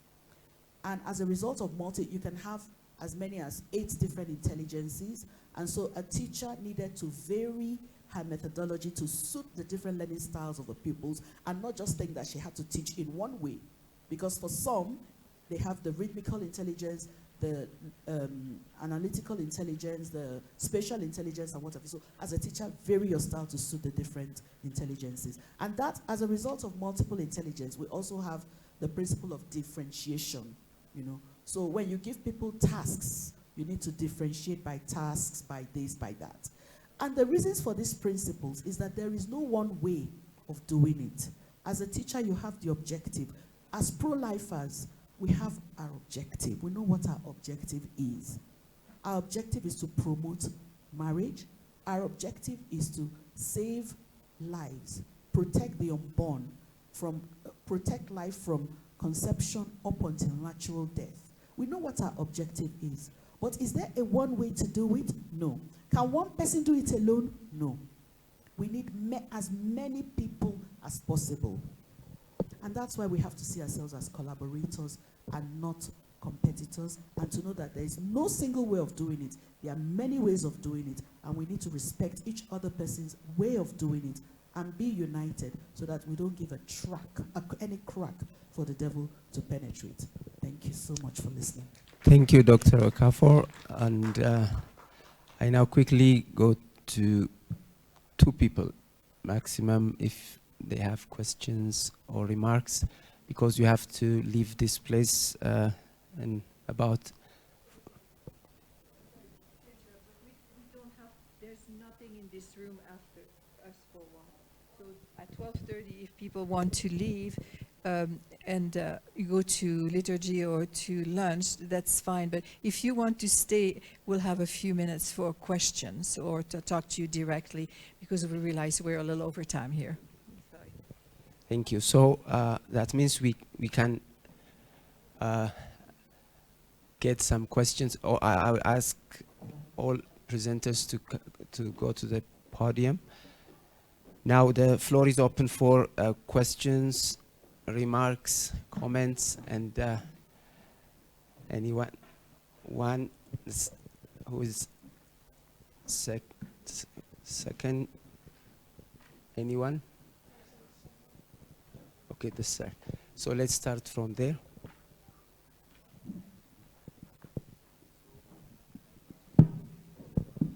And as a result of you can have as many as 8 different intelligences. And so a teacher needed to vary her methodology to suit the different learning styles of the pupils, and not just think that she had to teach in one way. Because for some, they have the rhythmical intelligence, the analytical intelligence, the spatial intelligence, and whatever. So as a teacher, vary your style to suit the different intelligences. And that, as a result of multiple intelligence, we also have the principle of differentiation, you know. So when you give people tasks, you need to differentiate by tasks, by this, by that. And the reasons for these principles is that there is no one way of doing it. As a teacher, you have the objective. As pro-lifers, we have our objective. We know what our objective is. Our objective is to promote marriage. Our objective is to save lives, protect the unborn, protect life from conception up until natural death. We know what our objective is. But is there a one way to do it? No. Can one person do it alone? No. We need as many people as possible. And that's why we have to see ourselves as collaborators and not competitors, and to know that there is no single way of doing it. There are many ways of doing it, and we need to respect each other person's way of doing it and be united so that we don't give any crack for the devil to penetrate. Thank you so much for listening. Thank you, Dr. Okafor. And I now quickly go to 2 people, maximum, if they have questions or remarks, because you have to leave this place in about people want to leave and you go to liturgy or to lunch, that's fine. But if you want to stay, we'll have a few minutes for questions or to talk to you directly, because we realize we're a little over time here. Sorry. Thank you. So that means we can get some questions, or I will ask all presenters to go to the podium. Now the floor is open for questions, remarks, comments, and anyone who is second. Anyone? Okay, this side. So let's start from there.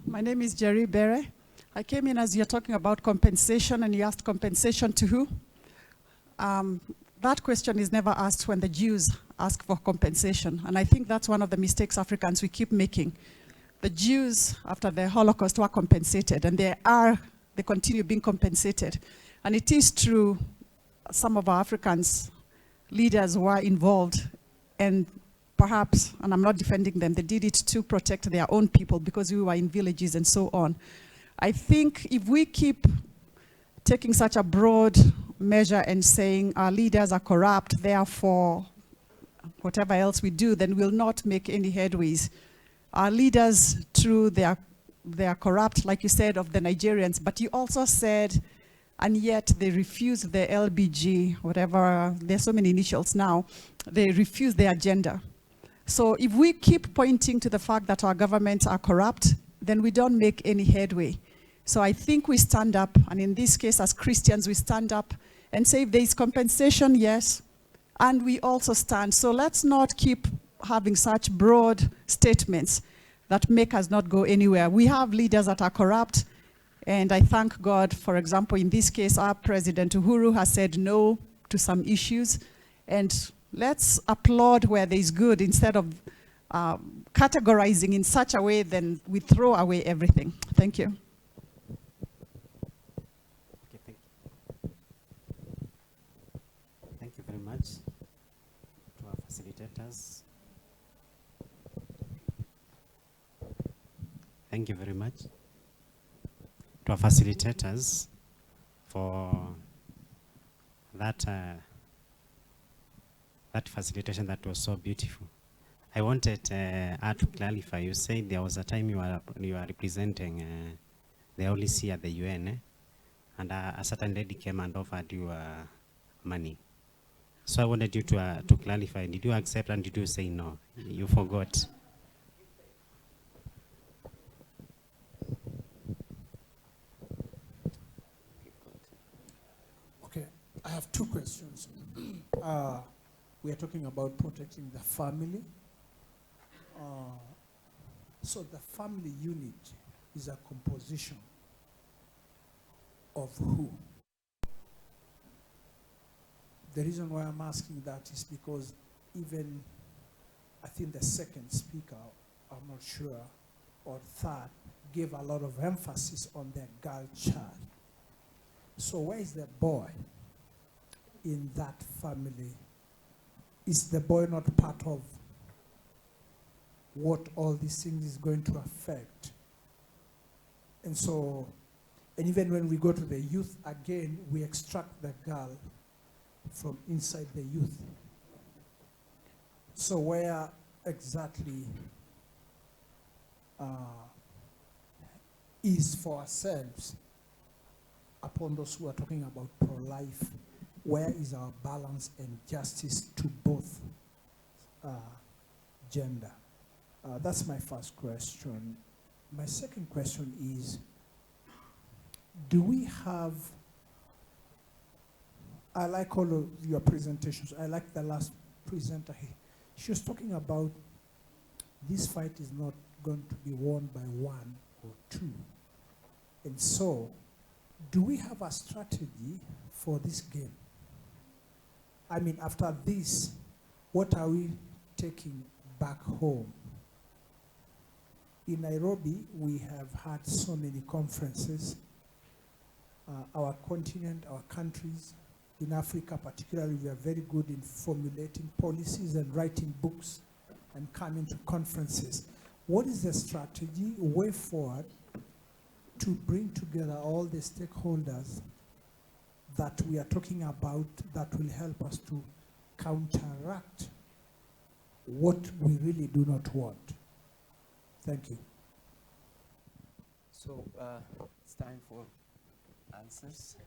My name is Jerry Bere. I came in as you're talking about compensation, and you asked compensation to who? That question is never asked when the Jews ask for compensation. And I think that's one of the mistakes Africans we keep making. The Jews, after the Holocaust, were compensated, and they continue being compensated. And it is true, some of our Africans leaders were involved, and perhaps, and I'm not defending them, they did it to protect their own people because we were in villages and so on. I think if we keep taking such a broad measure and saying our leaders are corrupt, therefore whatever else we do, then we'll not make any headways. Our leaders, true, they are corrupt, like you said, of the Nigerians, but you also said, and yet they refuse the LBG, whatever, there's so many initials now, they refuse the agenda. So if we keep pointing to the fact that our governments are corrupt, then we don't make any headway. So I think we stand up, and in this case, as Christians, we stand up and say if there is compensation, yes, and we also stand. So let's not keep having such broad statements that make us not go anywhere. We have leaders that are corrupt, and I thank God, for example, in this case, our President Uhuru has said no to some issues, and let's applaud where there is good instead of categorizing in such a way, then we throw away everything. Thank you. Okay, thank you. Thank you very much to our facilitators. Thank you very much to our facilitators for that that facilitation that was so beautiful. I wanted to clarify. You said there was a time you are representing the OLC at the UN, and a certain lady came and offered you money. So I wanted you to clarify. Did you accept, and did you say no? You forgot. Okay, I have two questions. We are talking about protecting the family. So the family unit is a composition of who? The reason why I'm asking that is because even, I think the second speaker, I'm not sure, or third, gave a lot of emphasis on the girl child. So where is the boy in that family? Is the boy not part of what all these things is going to affect? And so, and even when we go to the youth, again, we extract the girl from inside the youth. So where exactly is for ourselves, upon those who are talking about pro-life, where is our balance and justice to both gender? That's my first question. My second question is, do we have, I like all of your presentations. I like the last presenter here. She was talking about this fight is not going to be won by one or two. And so, do we have a strategy for this game? I mean, after this, what are we taking back home? In Nairobi, we have had so many conferences. Our continent, our countries in Africa particularly, we are very good in formulating policies and writing books and coming to conferences. What is the strategy, way forward, to bring together all the stakeholders that we are talking about that will help us to counteract what we really do not want? Thank you. So it's time for answers.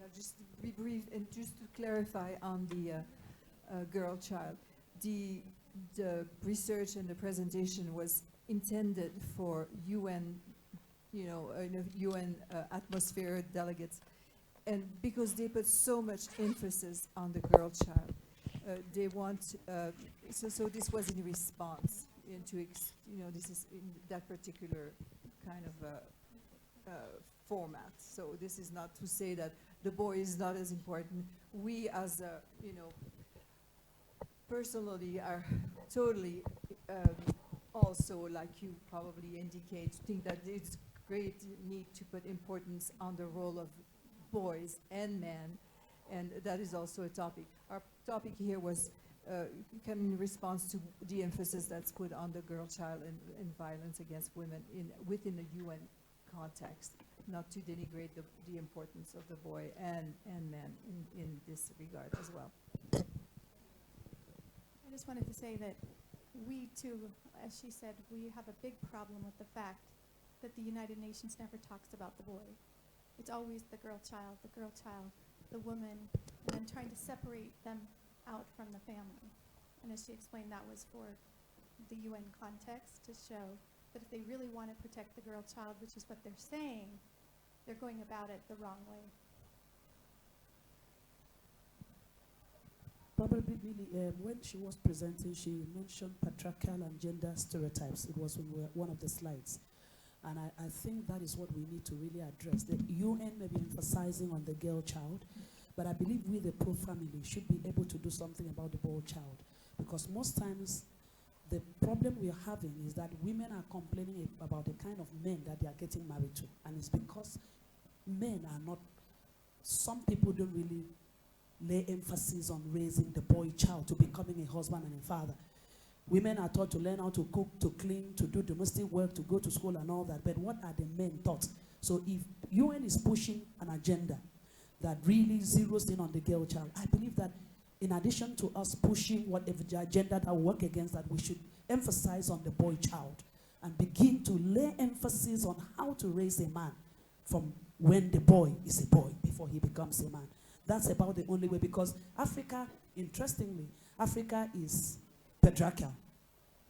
I'll just be brief and just to clarify on the girl child. The research and the presentation was intended for UN, UN atmosphere delegates, and because they put so much emphasis on the girl child, they want. So this was in response into this is in that particular kind of format. So this is not to say that the boy is not as important. We as personally are totally also, like you probably indicate, think that it's great need to put importance on the role of boys and men, and that is also a topic. Our topic here was in response to the emphasis that's put on the girl child and violence against women within the UN context, not to denigrate the importance of the boy and men in this regard as well. I just wanted to say that we too, as she said, we have a big problem with the fact that the United Nations never talks about the boy. It's always the girl child, the woman, and then trying to separate them out from the family. And as she explained, that was for the UN context to show that if they really want to protect the girl child, which is what they're saying, they're going about it the wrong way. Probably really, when she was presenting, she mentioned patriarchal and gender stereotypes. It was on one of the slides. And I think that is what we need to really address. The UN may be emphasizing on the girl child, but I believe we, the Profamily, should be able to do something about the boy child. Because most times, the problem we are having is that women are complaining about the kind of men that they are getting married to. And it's because men are not, some people don't really lay emphasis on raising the boy child to becoming a husband and a father. Women are taught to learn how to cook, to clean, to do domestic work, to go to school and all that. But what are the men taught? So if UN is pushing an agenda that really zeroes in on the girl child, I believe that in addition to us pushing whatever agenda that will work against that, we should emphasize on the boy child and begin to lay emphasis on how to raise a man from when the boy is a boy before he becomes a man. That's about the only way, because Africa, interestingly, Africa is patriarchal.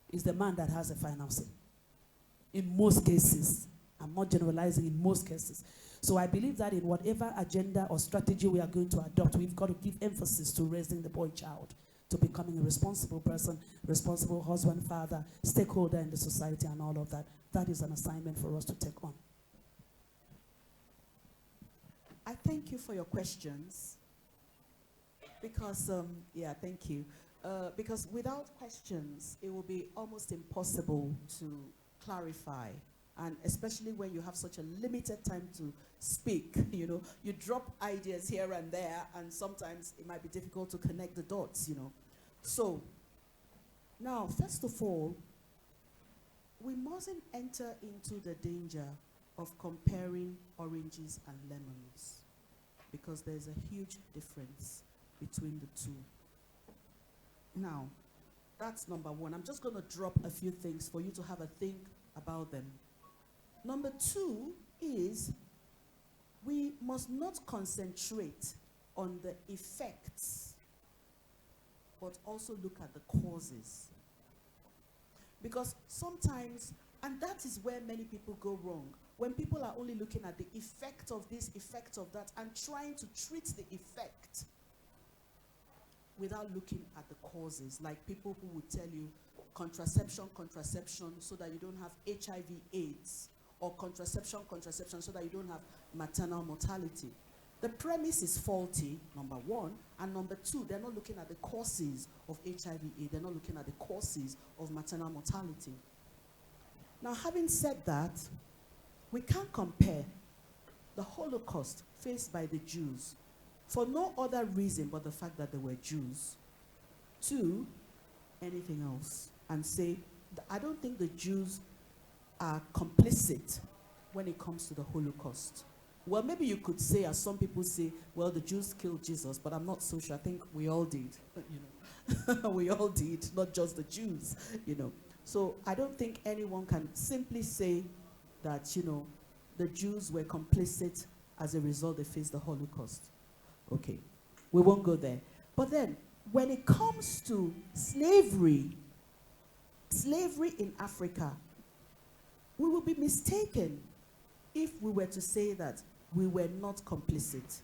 It's the man that has a final say. In most cases, I'm not generalizing, in most cases. So I believe that in whatever agenda or strategy we are going to adopt, we've got to give emphasis to raising the boy child, to becoming a responsible person, responsible husband, father, stakeholder in the society and all of that. That is an assignment for us to take on. I thank you for your questions because, thank you. Because without questions, it will be almost impossible to clarify. And especially when you have such a limited time to speak, you drop ideas here and there, and sometimes it might be difficult to connect the dots, So, now, first of all, we mustn't enter into the danger of comparing oranges and lemons, because there's a huge difference between the two. Now, that's number one. I'm just going to drop a few things for you to have a think about them. Number two is we must not concentrate on the effects, but also look at the causes. Because sometimes, and that is where many people go wrong, when people are only looking at the effect of this, effect of that, and trying to treat the effect without looking at the causes, like people who would tell you contraception, so that you don't have HIV/AIDS, or contraception, so that you don't have maternal mortality. The premise is faulty, number one, and number two, they're not looking at the causes of HIV/AIDS, they're not looking at the causes of maternal mortality. Now, having said that, we can't compare the Holocaust faced by the Jews for no other reason but the fact that they were Jews to anything else and say, I don't think the Jews are complicit when it comes to the Holocaust. Well, maybe you could say, as some people say, well, the Jews killed Jesus, but I'm not so sure. I think we all did, we all did, not just the Jews, So I don't think anyone can simply say that, the Jews were complicit as a result they faced the Holocaust. Okay, we won't go there. But then, when it comes to slavery in Africa, we will be mistaken if we were to say that we were not complicit.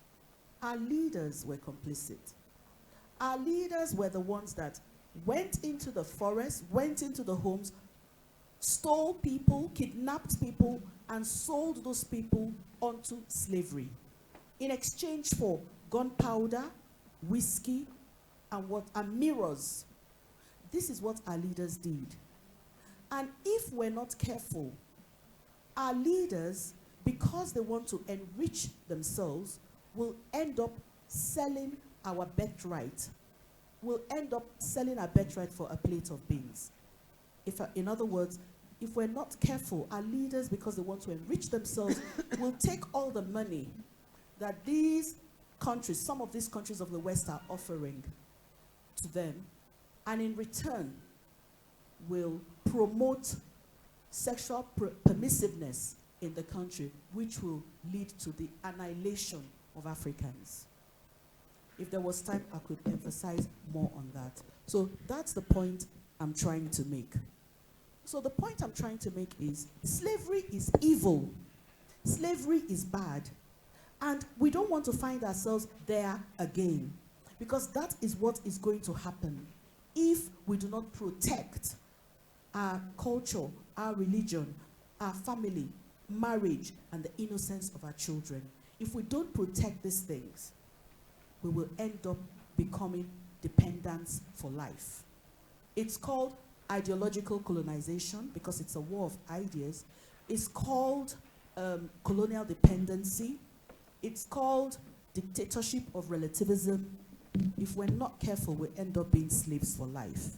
Our leaders were complicit. Our leaders were the ones that went into the forest, went into the homes, stole people, kidnapped people, and sold those people onto slavery in exchange for gunpowder, whiskey, and mirrors. This is what our leaders did. And if we're not careful, our leaders, because they want to enrich themselves, will end up selling our birthright. Will end up selling our birthright for a plate of beans. In other words, if we're not careful, our leaders, because they want to enrich themselves, will take all the money that these countries, some of these countries of the West are offering to them, and in return will promote sexual permissiveness in the country, which will lead to the annihilation of Africans. If there was time, I could emphasize more on that. So that's the point I'm trying to make. So the point I'm trying to make is slavery is evil. Slavery is bad. And we don't want to find ourselves there again, because that is what is going to happen if we do not protect our culture, our religion, our family, marriage, and the innocence of our children. If we don't protect these things, we will end up becoming dependents for life. It's called ideological colonization because it's a war of ideas. It's called colonial dependency. It's called dictatorship of relativism. If we're not careful, we end up being slaves for life.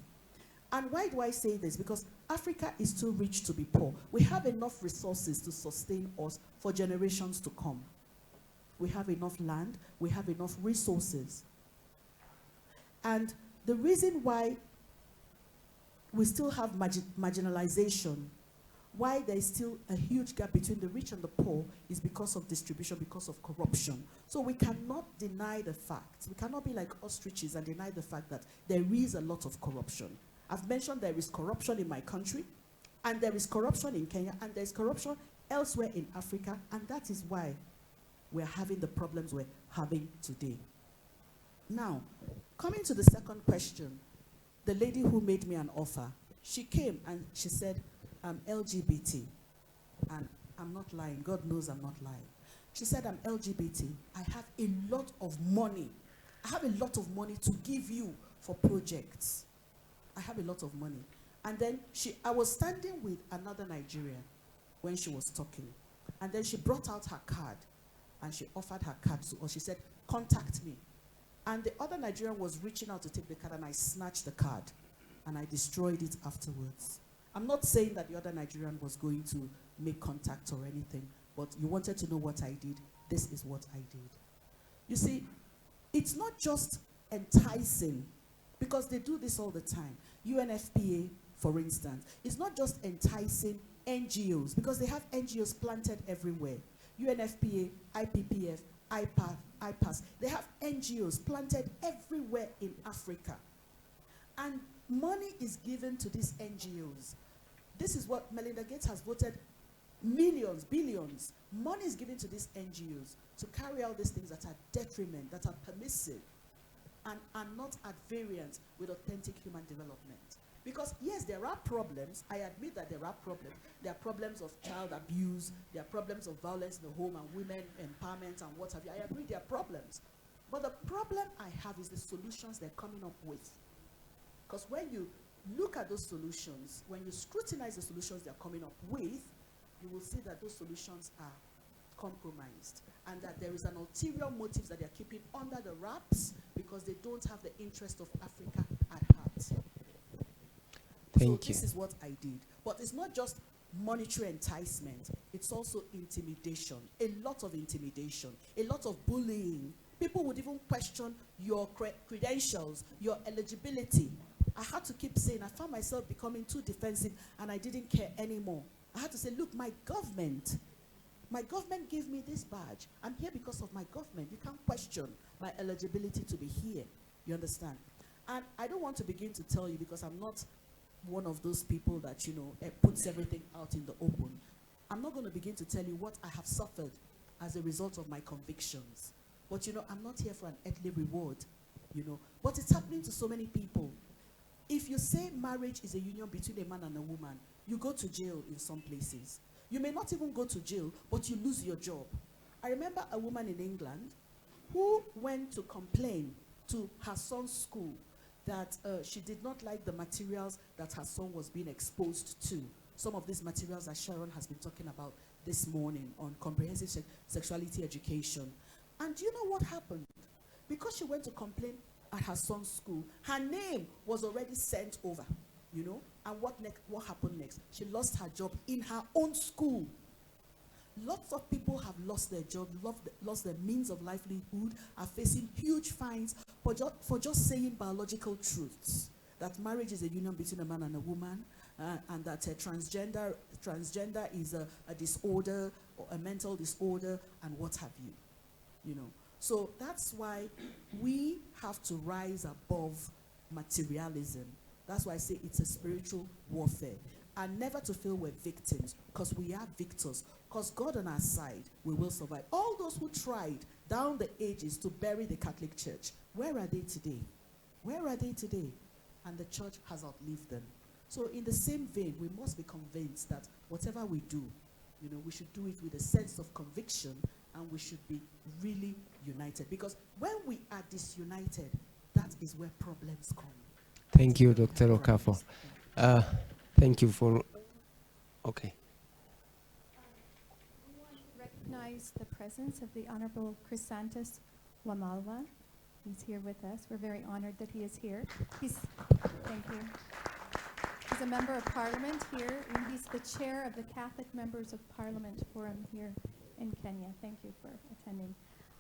And why do I say this? Because Africa is too rich to be poor. We have enough resources to sustain us for generations to come. We have enough land, we have enough resources. And the reason why we still have marginalization, why there is still a huge gap between the rich and the poor, is because of distribution, because of corruption. So we cannot deny the facts. We cannot be like ostriches and deny the fact that there is a lot of corruption. I've mentioned there is corruption in my country, and there is corruption in Kenya, and there is corruption elsewhere in Africa, and that is why we're having the problems we're having today. Now, coming to the second question, the lady who made me an offer, she came and she said, I'm LGBT, and I'm not lying. God knows I'm not lying. She said, I'm LGBT. I have a lot of money. I have a lot of money to give you for projects. I have a lot of money. And then I was standing with another Nigerian when she was talking. And then she brought out her card and she offered her card to us. She said, contact me. And the other Nigerian was reaching out to take the card, and I snatched the card and I destroyed it afterwards. I'm not saying that the other Nigerian was going to make contact or anything, but you wanted to know what I did. This is what I did. You see, it's not just enticing, because they do this all the time. UNFPA, for instance, it's not just enticing NGOs, because they have NGOs planted everywhere. UNFPA, IPPF, IPAS, they have NGOs planted everywhere in Africa. And money is given to these NGOs. This is what Melinda Gates has voted millions, billions. Money is given to these NGOs to carry out these things that are detriment, that are permissive, and are not at variance with authentic human development. Because yes, there are problems. I admit that there are problems. There are problems of child abuse. There are problems of violence in the home and women empowerment and what have you. I agree there are problems. But the problem I have is the solutions they're coming up with. Because when you look at those solutions, when you scrutinize the solutions they're coming up with, you will see that those solutions are compromised, and that there is an ulterior motive that they're keeping under the wraps because they don't have the interest of Africa at heart. Thank So you. this is what I did. But it's not just monetary enticement, it's also intimidation, a lot of intimidation, a lot of bullying. People would even question your credentials, your eligibility. I had to keep saying, I found myself becoming too defensive and I didn't care anymore. I had to say, look, my government gave me this badge. I'm here because of my government. You can't question my eligibility to be here. You understand? And I don't want to begin to tell you, because I'm not one of those people that, you know, puts everything out in the open. I'm not going to begin to tell you what I have suffered as a result of my convictions. But, you know, I'm not here for an earthly reward, you know. But it's happening to so many people. If you say marriage is a union between a man and a woman, you go to jail in some places. You may not even go to jail, but you lose your job. I remember a woman in England who went to complain to her son's school that she did not like the materials that her son was being exposed to. Some of these materials that Sharon has been talking about this morning on comprehensive sexuality education. And do you know what happened? Because she went to complain at her son's school, her name was already sent over, you know. And what happened next? She lost her job in her own school. Lots of people have lost their job, lost their means of livelihood, are facing huge fines for just saying biological truths. That marriage is a union between a man and a woman, and that transgender is a disorder, or a mental disorder, and what have you. You know, so that's why we have to rise above materialism. That's why I say it's a spiritual warfare. And never to feel we're victims, because we are victors. Because God on our side, we will survive. All those who tried down the ages to bury the Catholic Church, where are they today? Where are they today? And the church has outlived them. So in the same vein, we must be convinced that whatever we do, you know, we should do it with a sense of conviction, and we should be really united. Because when we are disunited, that is where problems come. Thank you, Dr. Okafor. Thank you for, okay. We want to recognize the presence of the Honorable Chrysanthus Wamalwa. He's here with us. We're very honored that he is here. Thank you. He's a member of Parliament here, and he's the chair of the Catholic Members of Parliament Forum here in Kenya. Thank you for attending.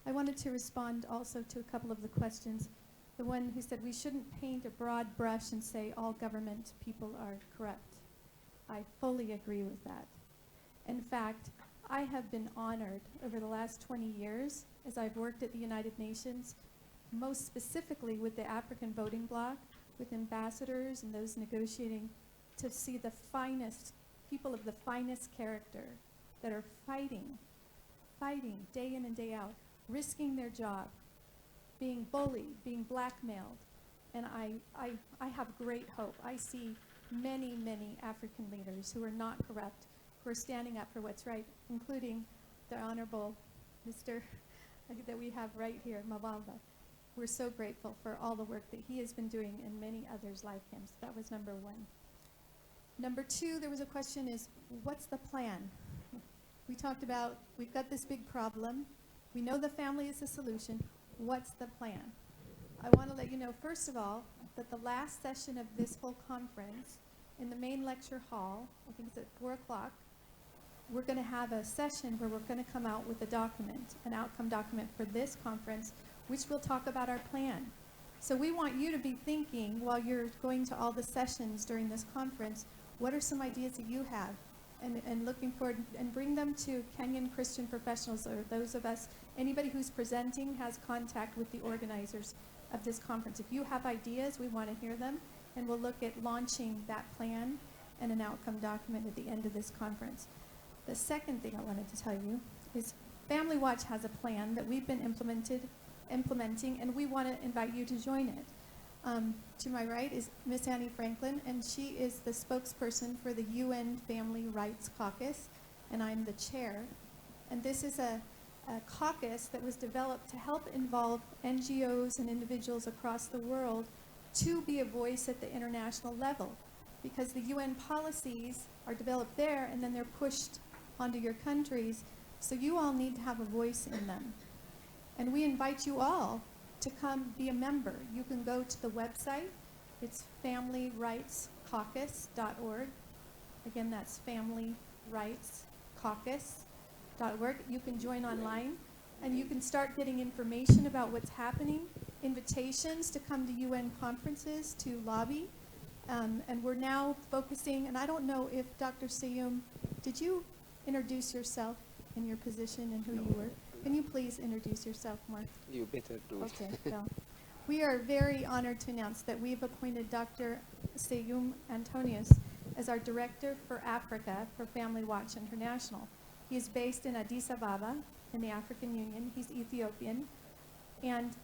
I wanted to respond also to a couple of the questions. The one who said we shouldn't paint a broad brush and say all government people are corrupt. I fully agree with that. In fact, I have been honored over the last 20 years as I've worked at the United Nations, most specifically with the African Voting Bloc, with ambassadors and those negotiating, to see the finest, people of the finest character that are fighting day in and day out, risking their job, being bullied, being blackmailed. And I have great hope. I see many, many African leaders who are not corrupt, who are standing up for what's right, including the Honorable Mr. that we have right here, Mavalda. We're so grateful for all the work that he has been doing, and many others like him. So that was number one. Number two, there was a question is, what's the plan? We talked about, we've got this big problem. We know the family is the solution. What's the plan? I want to let you know, first of all, that the last session of this whole conference in the main lecture hall, I think it's at 4 o'clock, we're going to have a session where we're going to come out with a document, an outcome document for this conference, which will talk about our plan. So we want you to be thinking while you're going to all the sessions during this conference, what are some ideas that you have? And looking forward, and bring them to Kenyan Christian professionals, or those of us, anybody who's presenting has contact with the organizers of this conference. If you have ideas, we want to hear them, and we'll look at launching that plan and an outcome document at the end of this conference. The second thing I wanted to tell you is Family Watch has a plan that we've been implementing, and we want to invite you to join it. To my right is Miss Annie Franklin, and she is the spokesperson for the UN Family Rights Caucus, and I'm the chair. And this is a caucus that was developed to help involve NGOs and individuals across the world to be a voice at the international level, because the UN policies are developed there and then they're pushed onto your countries, so you all need to have a voice in them. And we invite you all to come be a member. You can go to the website. It's familyrightscaucus.org. Again, that's familyrightscaucus.org. You can join online, and you can start getting information about what's happening, invitations to come to UN conferences, to lobby. And we're now focusing, and I don't know if Dr. Seyum, did you introduce yourself in your position and who you were? Can you please introduce yourself more? You better do it. Okay, so we are very honored to announce that we've appointed Dr. Seyum Antonius as our Director for Africa for Family Watch International. He is based in Addis Ababa in the African Union. He's Ethiopian. And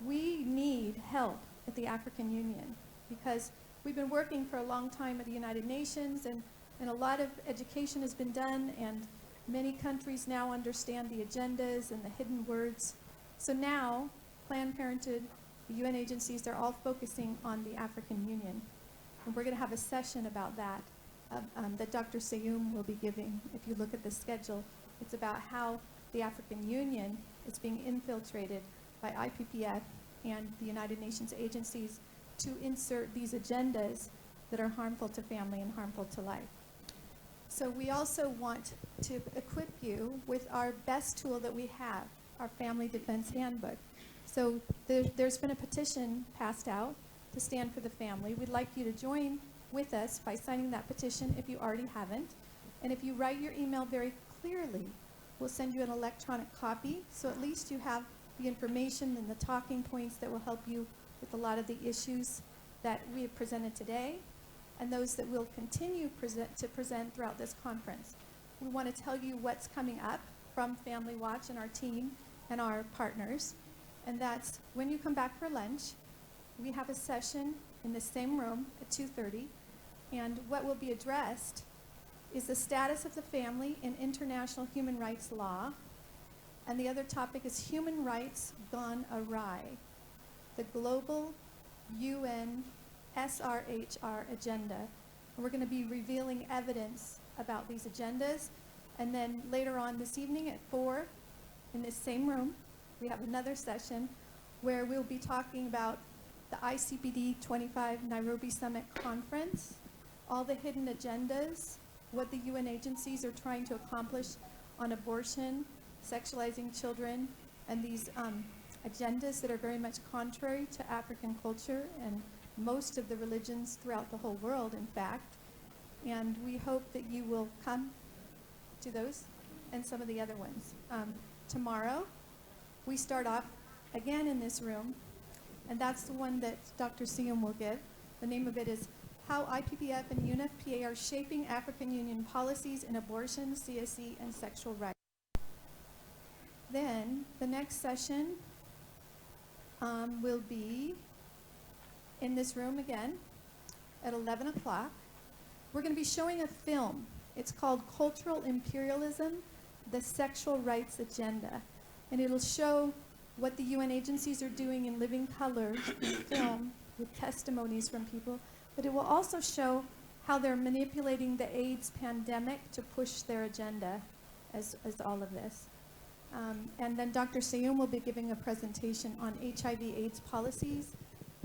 we need help at the African Union because we've been working for a long time at the United Nations, and a lot of education has been done, and many countries now understand the agendas and the hidden words. So now, Planned Parenthood, the UN agencies, they're all focusing on the African Union. And we're going to have a session about that that Dr. Seyum will be giving. If you look at the schedule, it's about how the African Union is being infiltrated by IPPF and the United Nations agencies to insert these agendas that are harmful to family and harmful to life. So we also want to equip you with our best tool that we have, our Family Defense Handbook. So there's been a petition passed out to stand for the family. We'd like you to join with us by signing that petition if you already haven't. And if you write your email very clearly, we'll send you an electronic copy, so at least you have the information and the talking points that will help you with a lot of the issues that we have presented today and those that we'll continue to present throughout this conference. We want to tell you what's coming up from Family Watch and our team and our partners, and that's when you come back for lunch, we have a session in the same room at 2:30, and what will be addressed is the status of the family in international human rights law, and the other topic is human rights gone awry, the global UN SRHR agenda. And we're going to be revealing evidence about these agendas, and then later on this evening at 4 in this same room, we have another session where we'll be talking about the ICPD25 Nairobi Summit Conference, all the hidden agendas, what the UN agencies are trying to accomplish on abortion, sexualizing children, and these agendas that are very much contrary to African culture and most of the religions throughout the whole world, in fact. And we hope that you will come to those and some of the other ones. Tomorrow, we start off again in this room, and that's the one that Dr. Seyum will give. The name of it is How IPPF and UNFPA Are Shaping African Union Policies in Abortion, CSE, and Sexual Rights. Then, the next session will be in this room again at 11 o'clock. We're going to be showing a film. It's called Cultural Imperialism, the Sexual Rights Agenda. And it'll show what the UN agencies are doing in living color in film with testimonies from people. But it will also show how they're manipulating the AIDS pandemic to push their agenda as all of this. And then Dr. Seyum will be giving a presentation on HIV/AIDS policies.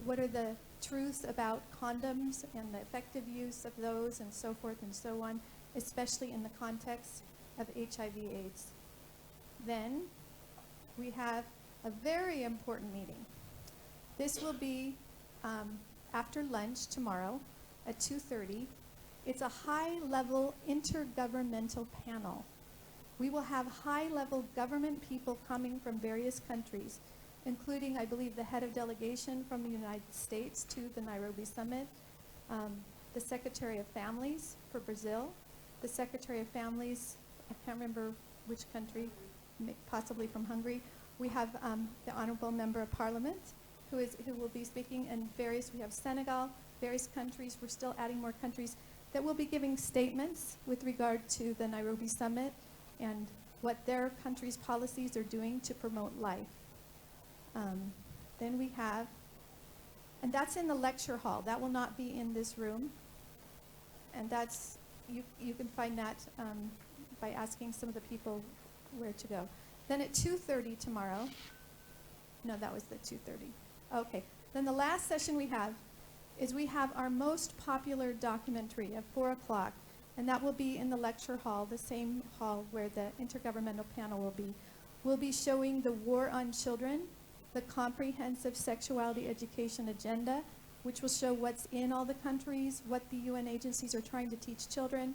What are the truths about condoms and the effective use of those and so forth and so on, especially in the context of HIV/AIDS. Then we have a very important meeting. This will be after lunch tomorrow at 2:30. It's a high-level intergovernmental panel. We will have high-level government people coming from various countries, including, I believe, the head of delegation from the United States to the Nairobi Summit, the Secretary of Families for Brazil, the Secretary of Families, I can't remember which country, possibly from Hungary. We have the Honorable Member of Parliament who will be speaking, and we have Senegal, various countries. We're still adding more countries that will be giving statements with regard to the Nairobi Summit and what their country's policies are doing to promote life. Then we have, and that's in the lecture hall. That will not be in this room. And that's, you can find that by asking some of the people where to go. Then at 2:30 tomorrow, no, that was the 2:30. Okay. Then the last session we have is we have our most popular documentary at 4 o'clock, and that will be in the lecture hall, the same hall where the intergovernmental panel will be. We'll be showing the War on Children, the Comprehensive Sexuality Education Agenda, which will show what's in all the countries, what the UN agencies are trying to teach children.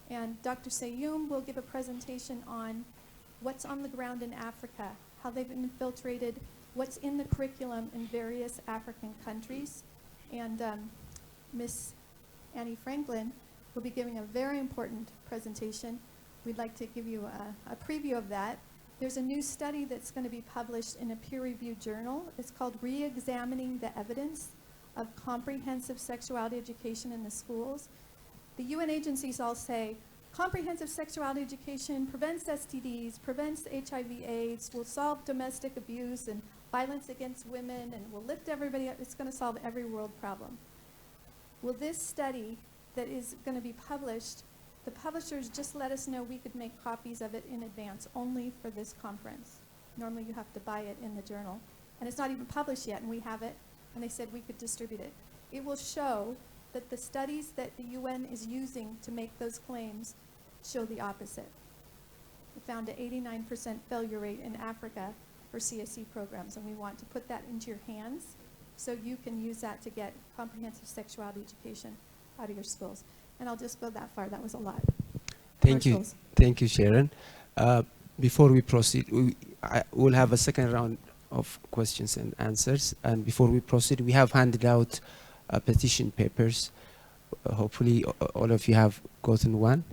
And Dr. Seyum will give a presentation on what's on the ground in Africa, how they've infiltrated what's in the curriculum in various African countries. And Miss Annie Franklin will be giving a very important presentation. We'd like to give you a preview of that. There's a new study that's going to be published in a peer-reviewed journal. It's called Re-Examining the Evidence of Comprehensive Sexuality Education in the Schools. The UN agencies all say, comprehensive sexuality education prevents STDs, prevents HIV/AIDS, will solve domestic abuse and violence against women, and will lift everybody up. It's going to solve every world problem. Well, this study that is going to be published, the publishers just let us know we could make copies of it in advance only for this conference. Normally you have to buy it in the journal. And it's not even published yet, and we have it, and they said we could distribute it. It will show that the studies that the UN is using to make those claims show the opposite. We found an 89% failure rate in Africa for CSE programs, and we want to put that into your hands so you can use that to get comprehensive sexuality education out of your schools. And I'll just go that far. That was a lot. Thank you. Commercials. Thank you, Sharon. Before we proceed, we'll have a second round of questions and answers. And before we proceed, we have handed out petition papers. Hopefully, all of you have gotten one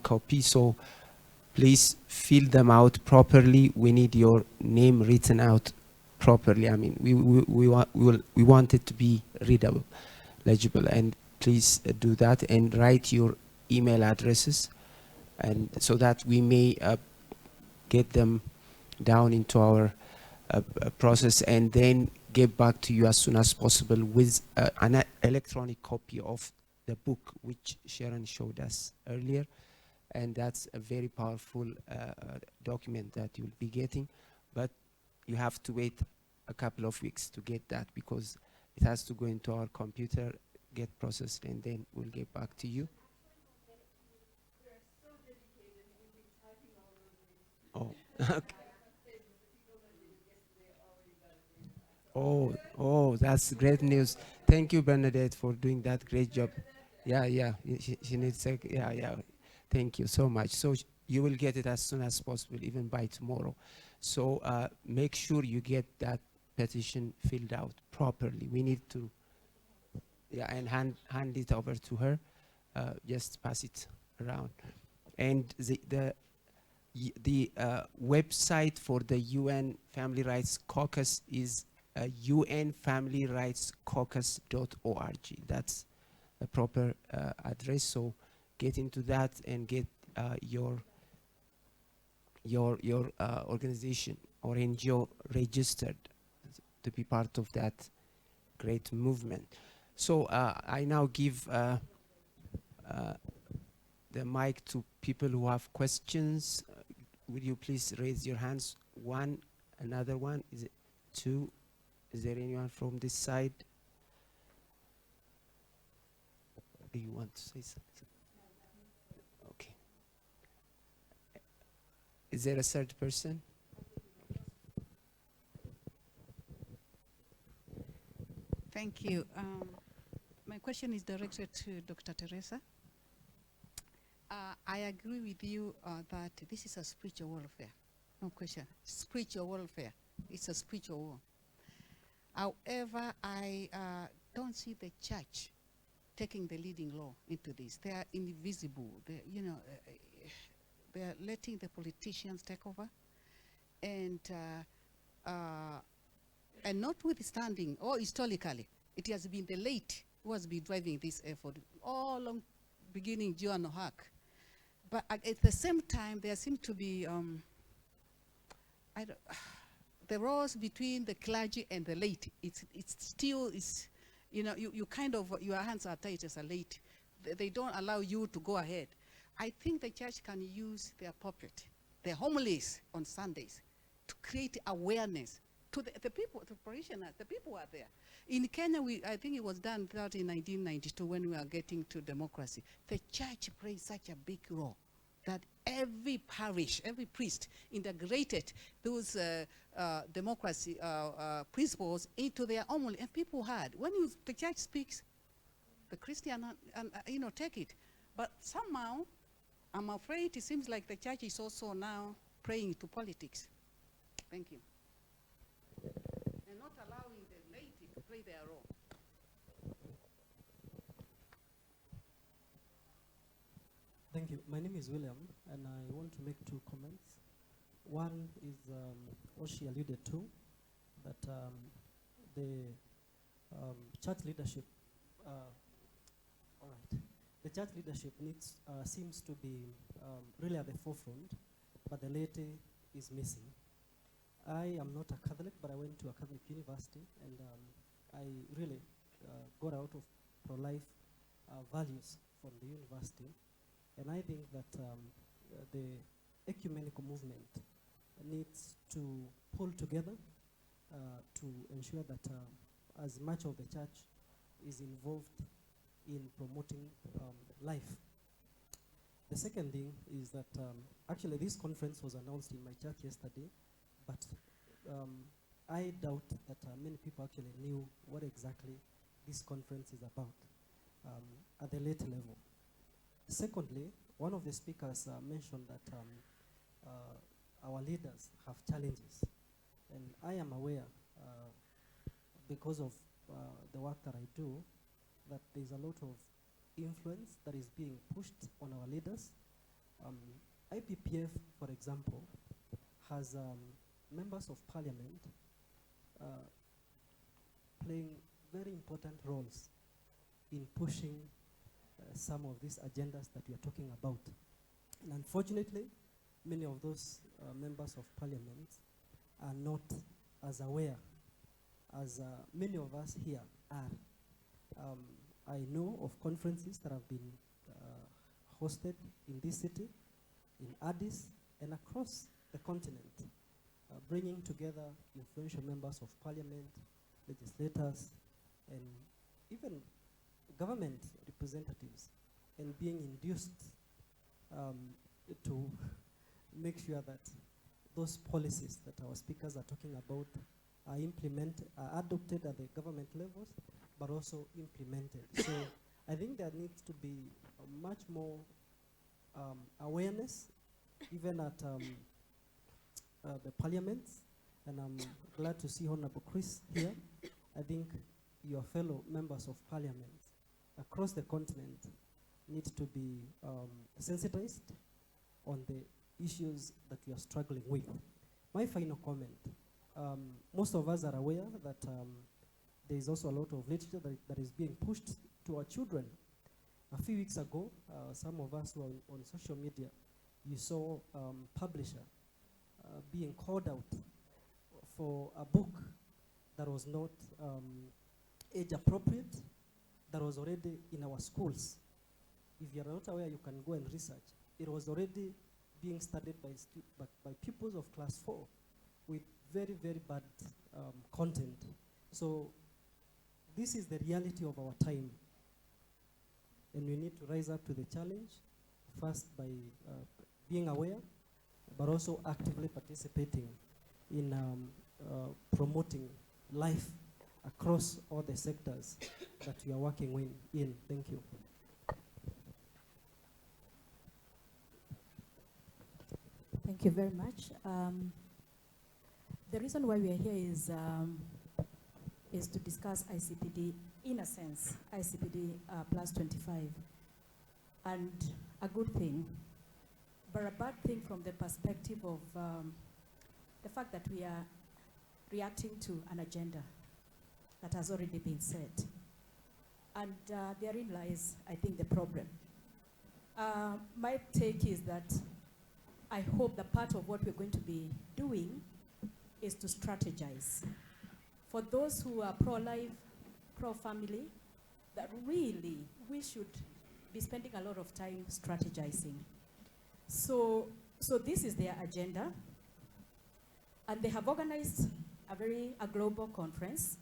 copy. So please fill them out properly. We need your name written out properly. I mean, we want it to be readable, legible, and please do that and write your email addresses, and so that we may get them down into our process and then get back to you as soon as possible with an electronic copy of the book which Sharon showed us earlier. And that's a very powerful document that you'll be getting, but you have to wait a couple of weeks to get that because it has to go into our computer, get processed, and then we'll get back to you. Oh, okay. Oh, that's great news. Thank you, Bernadette, for doing that great job. Yeah, she needs a, yeah. Thank you so much. So you will get it as soon as possible, even by tomorrow. So make sure you get that petition filled out properly. We need to, and hand it over to her. Just pass it around. And the website for the UN Family Rights Caucus is unfamilyrightscaucus.org. That's a proper address. So get into that and get your organization or NGO registered to be part of that great movement. So I now give the mic to people who have questions. Will you please raise your hands? One, another one. Is it two? Is there anyone from this side? Do you want to say something? Okay. Is there a third person? Thank you. My question is directed to Dr. Teresa. I agree with you that this is a spiritual warfare. No question. Spiritual warfare. It's a spiritual war. However, I don't see the church taking the leading role into this. They are invisible. They are letting the politicians take over, and notwithstanding, or historically, it has been the late who has been driving this effort all along, beginning Joan of Arc. But at the same time, there seems to be the roles between the clergy and the late. It's still you kind of, your hands are tight as a late. They don't allow you to go ahead. I think the church can use their pulpit, their homilies on Sundays, to create awareness to the people, the parishioners, the people who are there. In Kenya, I think it was done out in 1992 when we are getting to democracy. The church plays such a big role that every parish, every priest integrated those democracy principles into their homily, and people heard. When the church speaks, the Christian take it. But somehow, I'm afraid it seems like the church is also now praying to politics. Thank you. And not allowing the laity to play their role. Thank you. My name is William, and I want to make 2 comments. One is what she alluded to, that the church leadership, all right, the church leadership seems to be really at the forefront, but the laity is missing. I am not a Catholic, but I went to a Catholic university, and I really got out of pro-life values from the university. And I think that the ecumenical movement needs to pull together to ensure that as much of the church is involved in promoting life. The second thing is that actually this conference was announced in my church yesterday, but I doubt that many people actually knew what exactly this conference is about at the late level. Secondly, one of the speakers mentioned that our leaders have challenges, and I am aware, because of the work that I do, that there's a lot of influence that is being pushed on our leaders. IPPF, for example, has members of parliament playing very important roles in pushing some of these agendas that we are talking about. And unfortunately, many of those members of parliament are not as aware as many of us here are. I know of conferences that have been hosted in this city, in Addis, and across the continent, bringing together influential members of parliament, legislators, and even government representatives, and being induced to make sure that those policies that our speakers are talking about are adopted at the government levels, but also implemented. So I think there needs to be much more awareness, even at the parliaments, and I'm glad to see Honorable Chris here. I think your fellow members of parliament across the continent need to be sensitized on the issues that we are struggling with. My final comment, most of us are aware that there is also a lot of literature that is being pushed to our children. A few weeks ago, some of us who are on social media, you saw publisher being called out for a book that was not age appropriate, that was already in our schools. If you are not aware, you can go and research. It was already being studied by pupils of class 4 with very, very bad content. So this is the reality of our time. And we need to rise up to the challenge, first by being aware, but also actively participating in promoting life across all the sectors that we are working in. Thank you. Thank you very much. The reason why we are here is to discuss ICPD, in a sense, ICPD plus 25, and a good thing, but a bad thing from the perspective of the fact that we are reacting to an agenda that has already been set. And therein lies, I think, the problem. My take is that I hope that part of what we're going to be doing is to strategize. For those who are pro-life, pro-family, that really we should be spending a lot of time strategizing. So this is their agenda, and they have organized a global conference,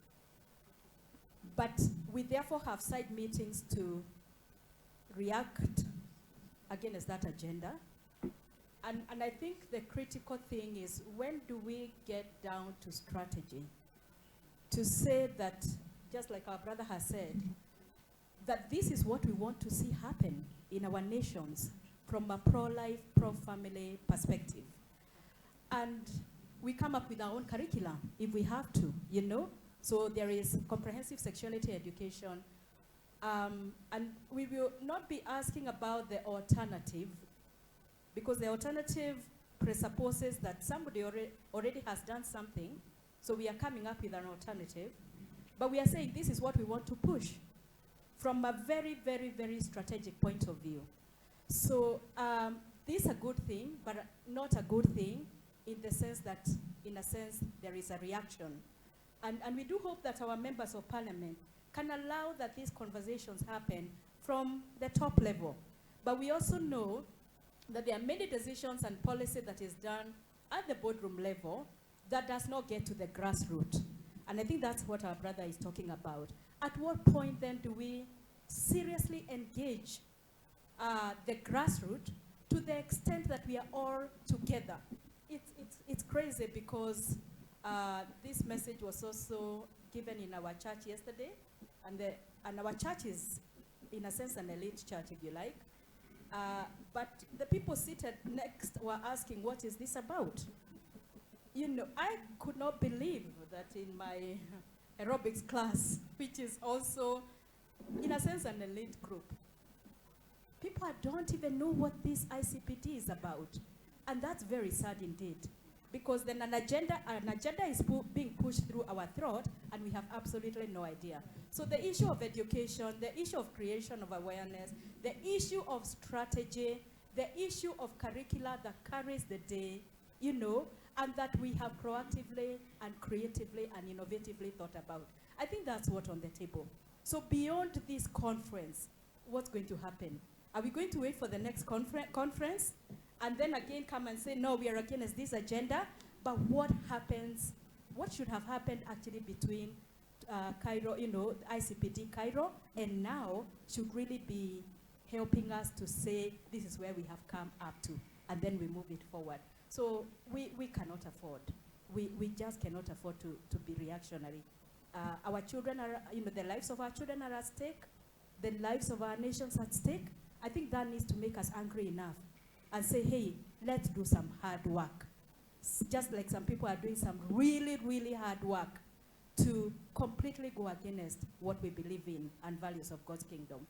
but we therefore have side meetings to react against that agenda. And I think the critical thing is, when do we get down to strategy? To say that, just like our brother has said, that this is what we want to see happen in our nations from a pro-life, pro-family perspective. And we come up with our own curriculum if we have to, you know? So there is comprehensive sexuality education. And we will not be asking about the alternative, because the alternative presupposes that somebody already has done something. So we are coming up with an alternative. But we are saying this is what we want to push from a very, very, very strategic point of view. So this is a good thing, but not a good thing in the sense that, in a sense, there is a reaction. And we do hope that our members of parliament can allow that these conversations happen from the top level. But we also know that there are many decisions and policy that is done at the boardroom level that does not get to the grassroots. And I think that's what our brother is talking about. At what point then do we seriously engage the grassroots to the extent that we are all together? It's crazy, because this message was also given in our church yesterday, and our church is, in a sense, an elite church, if you like. But the people seated next were asking, what is this about? You know, I could not believe that in my aerobics class, which is also, in a sense, an elite group, people don't even know what this ICPD is about. And that's very sad indeed, because then an agenda is being pushed through our throat, and we have absolutely no idea. So the issue of education, the issue of creation of awareness, the issue of strategy, the issue of curricula that carries the day, you know, and that we have proactively and creatively and innovatively thought about. I think that's what's on the table. So beyond this conference, what's going to happen? Are we going to wait for the next conference and then again come and say, no, we are against this agenda? But what happens, what should have happened actually between Cairo, you know, ICPD Cairo, and now should really be helping us to say, this is where we have come up to, and then we move it forward. So we cannot afford. We just cannot afford to be reactionary. Our children are, you know, the lives of our children are at stake. The lives of our nations at stake. I think that needs to make us angry enough and say, hey, let's do some hard work. Just like some people are doing some really, really hard work to completely go against what we believe in and values of God's kingdom.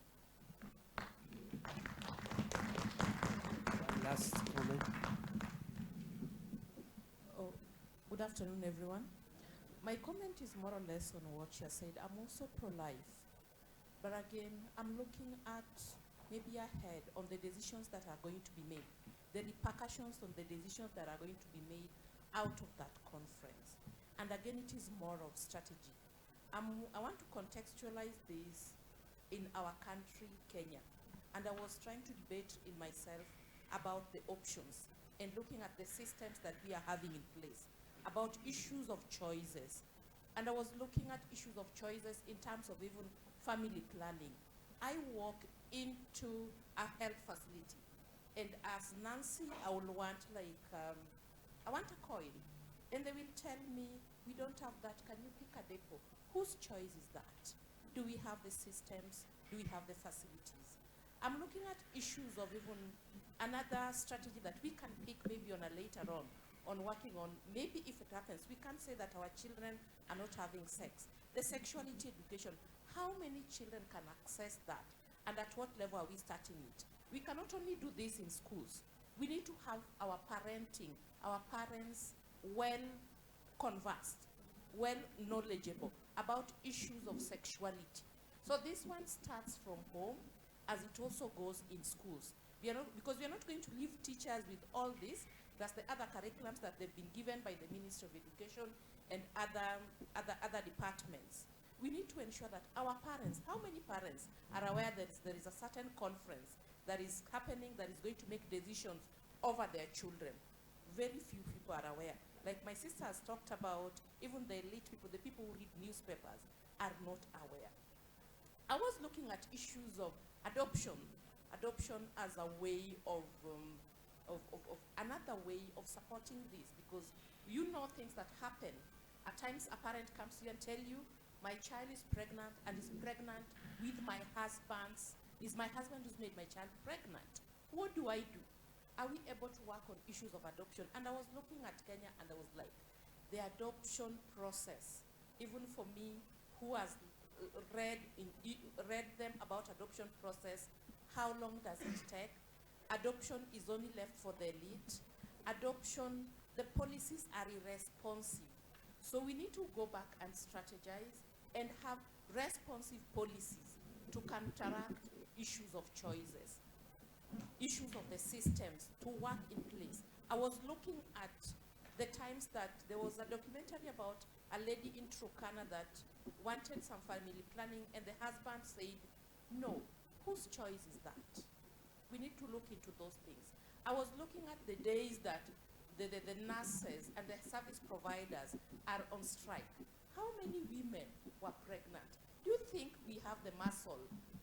Last comment. Oh, good afternoon, everyone. My comment is more or less on what you said. I'm also pro-life. But again, I'm looking at maybe ahead on the decisions that are going to be made, the repercussions on the decisions that are going to be made out of that conference. And again, it is more of strategy. I want to contextualize this in our country, Kenya. And I was trying to debate in myself about the options and looking at the systems that we are having in place, about issues of choices. And I was looking at issues of choices in terms of even family planning. I walk into a health facility, and as Nancy, I will want I want a coil. And they will tell me, we don't have that, can you pick a depot? Whose choice is that? Do we have the systems? Do we have the facilities? I'm looking at issues of even another strategy that we can pick maybe on a later on working on, maybe if it happens, we can say that our children are not having sex. The sexuality education, how many children can access that? And at what level are we starting it? We cannot only do this in schools. We need to have our parenting, our parents well conversed, well knowledgeable about issues of sexuality. So this one starts from home as it also goes in schools. Because we are not going to leave teachers with all this, plus the other curriculums that they've been given by the Ministry of Education and other departments. we need to ensure that our parents, how many parents are aware that there is a certain conference that is happening that is going to make decisions over their children? Very few people are aware. Like my sister has talked about, even the elite people, the people who read newspapers, are not aware. I was looking at issues of adoption as a way of another way of supporting this, because you know things that happen. At times a parent comes to you and tell you, my child is pregnant and is pregnant with my husband's, is my husband who's made my child pregnant. What do I do? Are we able to work on issues of adoption? And I was looking at Kenya and I was like, the adoption process, even for me who has read them about adoption process, how long does it take? Adoption is only left for the elite. Adoption, the policies are irresponsive. So we need to go back and strategize and have responsive policies to counteract issues of choices, issues of the systems to work in place. I was looking at the times that there was a documentary about a lady in Turkana that wanted some family planning and the husband said, no, whose choice is that? We need to look into those things. I was looking at the days that the nurses and the service providers are on strike. How many women were pregnant? Do you think we have the muscle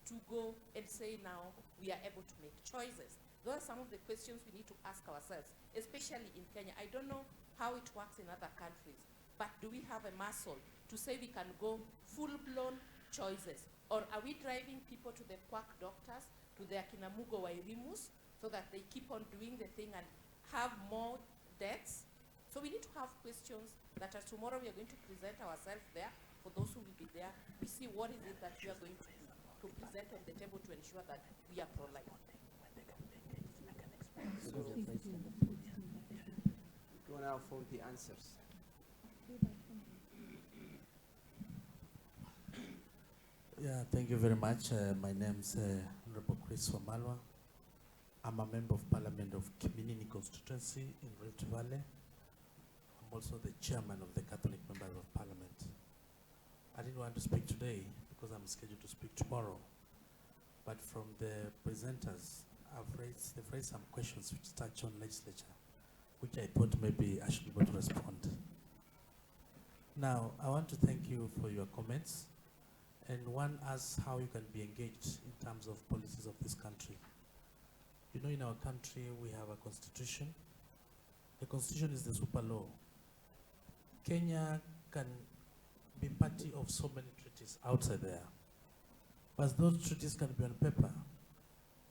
to go and say now we are able to make choices? Those are some of the questions we need to ask ourselves, especially in Kenya. I don't know how it works in other countries, but do we have a muscle to say we can go full-blown choices? Or are we driving people to the quack doctors, to their Kinamugo Wairimus, so that they keep on doing the thing and have more deaths? So we need to have questions that as tomorrow we are going to present ourselves there, for those who will be there, we see what is it that we are going to do to present on the table to ensure that we are pro-life. So, go now for the answers. Yeah, thank you very much. My name's Honorable Chris Wamalwa. I'm a member of Parliament of Kiminini constituency in Rift Valley. I'm also the chairman of the Catholic Members of Parliament. I didn't want to speak today because I'm scheduled to speak tomorrow. But from the presenters, they've raised some questions which touch on legislature, which I thought maybe I should be able to respond. Now, I want to thank you for your comments. And one asks how you can be engaged in terms of policies of this country. You know, in our country, we have a constitution. The constitution is the super law. Kenya can be party of so many treaties outside there. But those treaties can be on paper.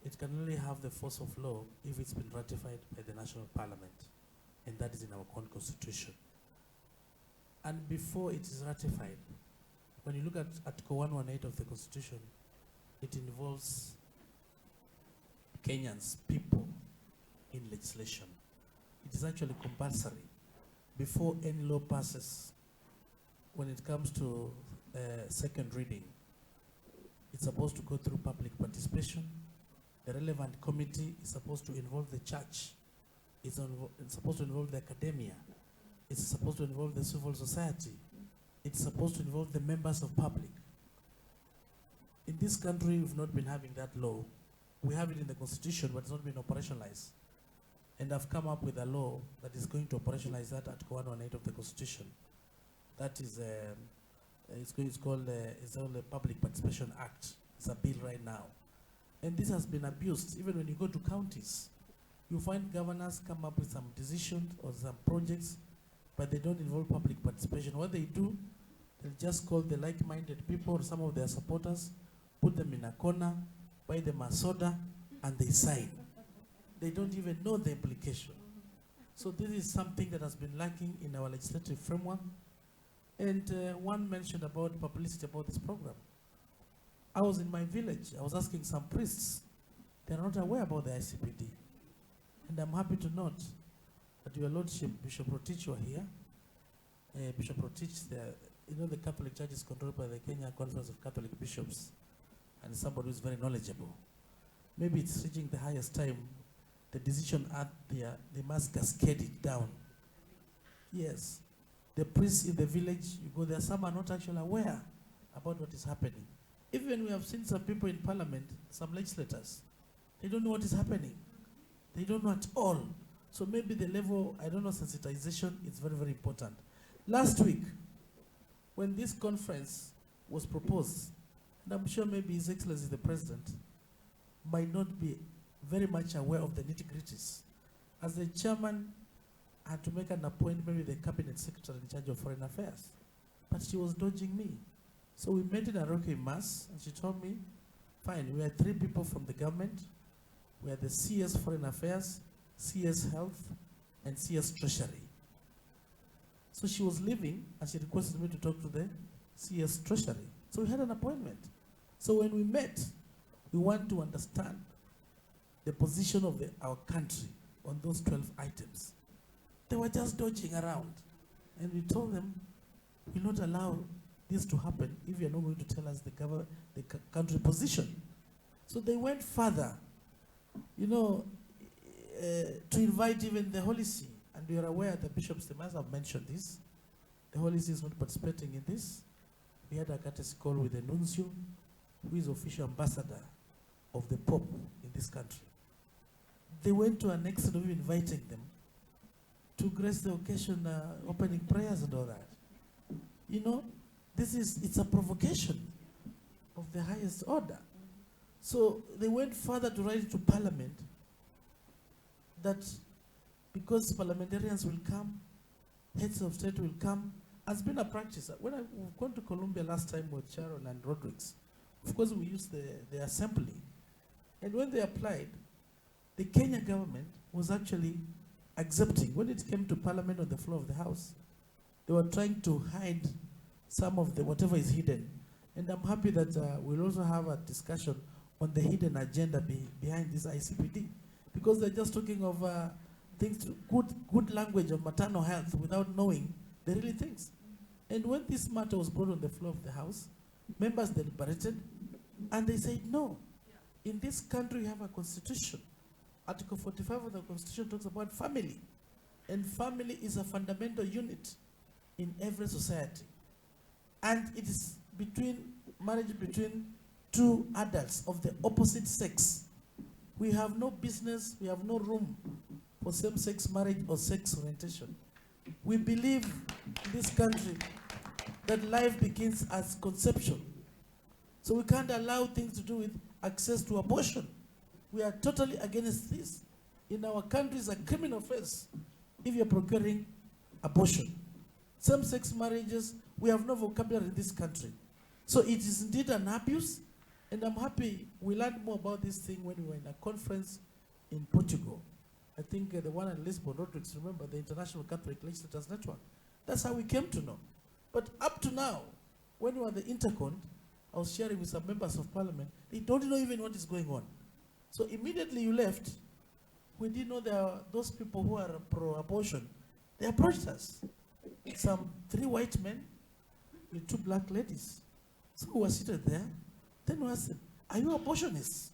It can only have the force of law if it's been ratified by the national parliament. And that is in our own constitution. And before it is ratified, when you look at Article 118 of the Constitution, it involves Kenyans, people, in legislation. It is actually compulsory. Before any law passes, when it comes to second reading, it's supposed to go through public participation. The relevant committee is supposed to involve the church. It's supposed to involve the academia. It's supposed to involve the civil society. It's supposed to involve the members of public. In this country, we've not been having that law. We have it in the constitution, but it's not been operationalized. And I've come up with a law that is going to operationalize that Article 118 of the constitution. That is, it's called the Public Participation Act. It's a bill right now. And this has been abused. Even when you go to counties, you find governors come up with some decisions or some projects, but they don't involve public participation. What they do, they'll just call the like-minded people or some of their supporters, put them in a corner, buy them a soda, and they sign. They don't even know the implication. So this is something that has been lacking in our legislative framework. And one mentioned about publicity about this program. I was in my village. I was asking some priests. They're not aware about the ICPD. And I'm happy to note that Your Lordship, Bishop Rotich, were here. Bishop Rotich, the Catholic Church is controlled by the Kenya Conference of Catholic Bishops, and somebody who is very knowledgeable. Maybe it's reaching the highest time. The decision out there, they must cascade it down. Yes. The priests in the village, you go there, some are not actually aware about what is happening. Even we have seen some people in parliament, some legislators, they don't know what is happening. They don't know at all. So maybe the level, I don't know, sensitization is very, very important. Last week, when this conference was proposed, and I'm sure maybe His Excellency the President might not be very much aware of the nitty-gritties. As the chairman, I had to make an appointment with the cabinet secretary in charge of foreign affairs, but she was dodging me. So we met in Aroke in Mass, and she told me, fine, we are 3 people from the government. We are the CS Foreign Affairs, CS Health, and CS Treasury. So she was leaving, and she requested me to talk to the CS Treasury. So we had an appointment. So when we met, we want to understand the position of our country on those 12 items. They were just dodging around. And we told them, we will not allow this to happen if you're not going to tell us the country position. So they went further, you know, to invite even the Holy See. And we are aware the bishops, they must have mentioned this. The Holy See is not participating in this. We had a courtesy call with the nuncio, who is official ambassador of the Pope in this country. They went to an extent of inviting them to grace the occasion, opening prayers and all that. You know, it's a provocation of the highest order. So they went further to write to Parliament that because parliamentarians will come, heads of state will come, has been a practice. When I've gone to Colombia last time with Sharon and Rodriguez, of course we used the assembly. And when they applied, the Kenya government was actually accepting. When it came to Parliament on the floor of the House, they were trying to hide some of the whatever is hidden. And I'm happy that we'll also have a discussion on the hidden agenda behind this ICPD. Because they're just talking of things, good language of maternal health without knowing the really things. And when this matter was brought on the floor of the House, members deliberated, and they said, no, in this country we have a constitution. Article 45 of the Constitution talks about family. And family is a fundamental unit in every society. And it is marriage between 2 adults of the opposite sex. We have no business, we have no room for same-sex marriage or sex orientation. We believe in this country that life begins as conception. So we can't allow things to do with access to abortion. We are totally against this. In our country, it's a criminal offense if you're procuring abortion. Same-sex marriages, we have no vocabulary in this country. So it is indeed an abuse, and I'm happy we learned more about this thing when we were in a conference in Portugal. I think the one in Lisbon, Rodriguez, remember, the International Catholic Legislators Network. That's how we came to know. But up to now, when we were at the Intercon, I was sharing with some members of parliament, they don't know even what is going on. So immediately you left, we didn't know there are those people who are pro-abortion. They approached us. Some 3 white men with 2 black ladies. So we were seated there. Then we asked them, are you abortionists?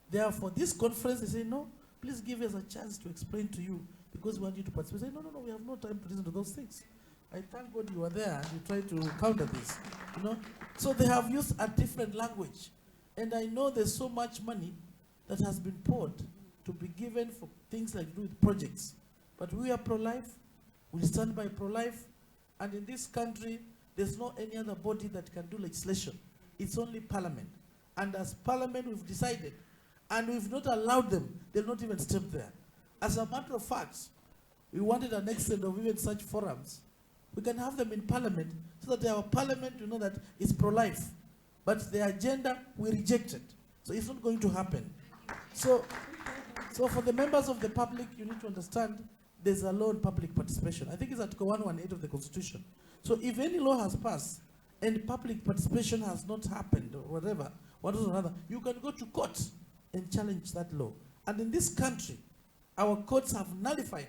Therefore, this conference, they say, no, please give us a chance to explain to you because we want you to participate. They say, no, we have no time to listen to those things. I thank God you were there and you tried to counter this. You know? So they have used a different language. And I know there's so much money that has been poured to be given for things like do with projects. But we are pro-life, we stand by pro-life, and in this country, there's no any other body that can do legislation. It's only Parliament. And as Parliament, we've decided, and we've not allowed them, they'll not even step there. As a matter of fact, we wanted an extent of even such forums. We can have them in Parliament, so that our Parliament, you know, that is pro-life. But the agenda, we rejected. So it's not going to happen. So for the members of the public, you need to understand there's a law on public participation. I think it's Article 118 of the Constitution. So if any law has passed and public participation has not happened or whatever, one or another, you can go to court and challenge that law. And in this country, our courts have nullified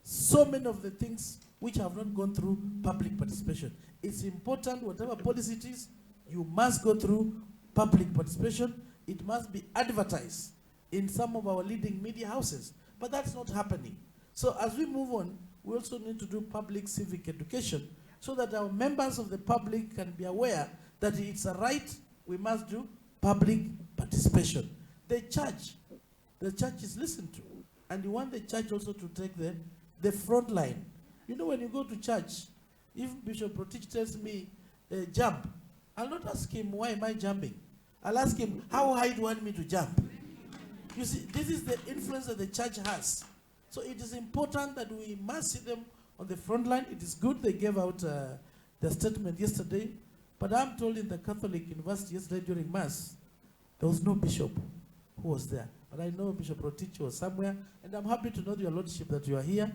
so many of the things which have not gone through public participation. It's important, whatever policy it is, you must go through public participation. It must be advertised in some of our leading media houses. But that's not happening. So as we move on, we also need to do public civic education so that our members of the public can be aware that it's a right we must do public participation. The church is listened to, and you want the church also to take the front line. You know, when you go to church, if Bishop Protich tells me, jump, I'll not ask him, why am I jumping? I'll ask him, how high do you want me to jump? You see, this is the influence that the church has. So it is important that we must see them on the front line. It is good they gave out their statement yesterday, but I'm told in the Catholic University yesterday during Mass, there was no bishop who was there. But I know Bishop Protich was somewhere, and I'm happy to know, Your Lordship, that you are here.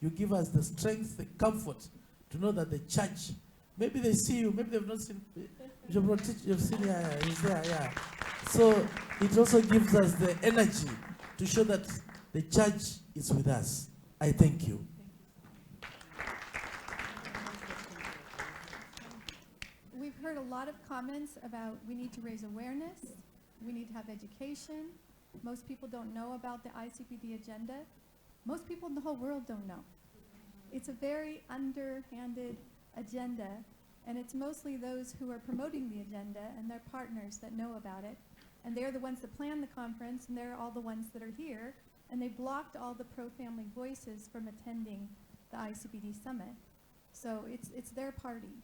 You give us the strength, the comfort to know that the church, maybe they see you, maybe they've not seen Bishop Protich, you've seen, yeah, he's there, yeah. So it also gives us the energy to show that the church is with us. I thank you. We've heard a lot of comments about we need to raise awareness, we need to have education. Most people don't know about the ICPD agenda. Most people in the whole world don't know. It's a very underhanded agenda, and it's mostly those who are promoting the agenda and their partners that know about it. And they're the ones that plan the conference, and they're all the ones that are here, and they blocked all the pro-family voices from attending the ICPD summit. So it's their party.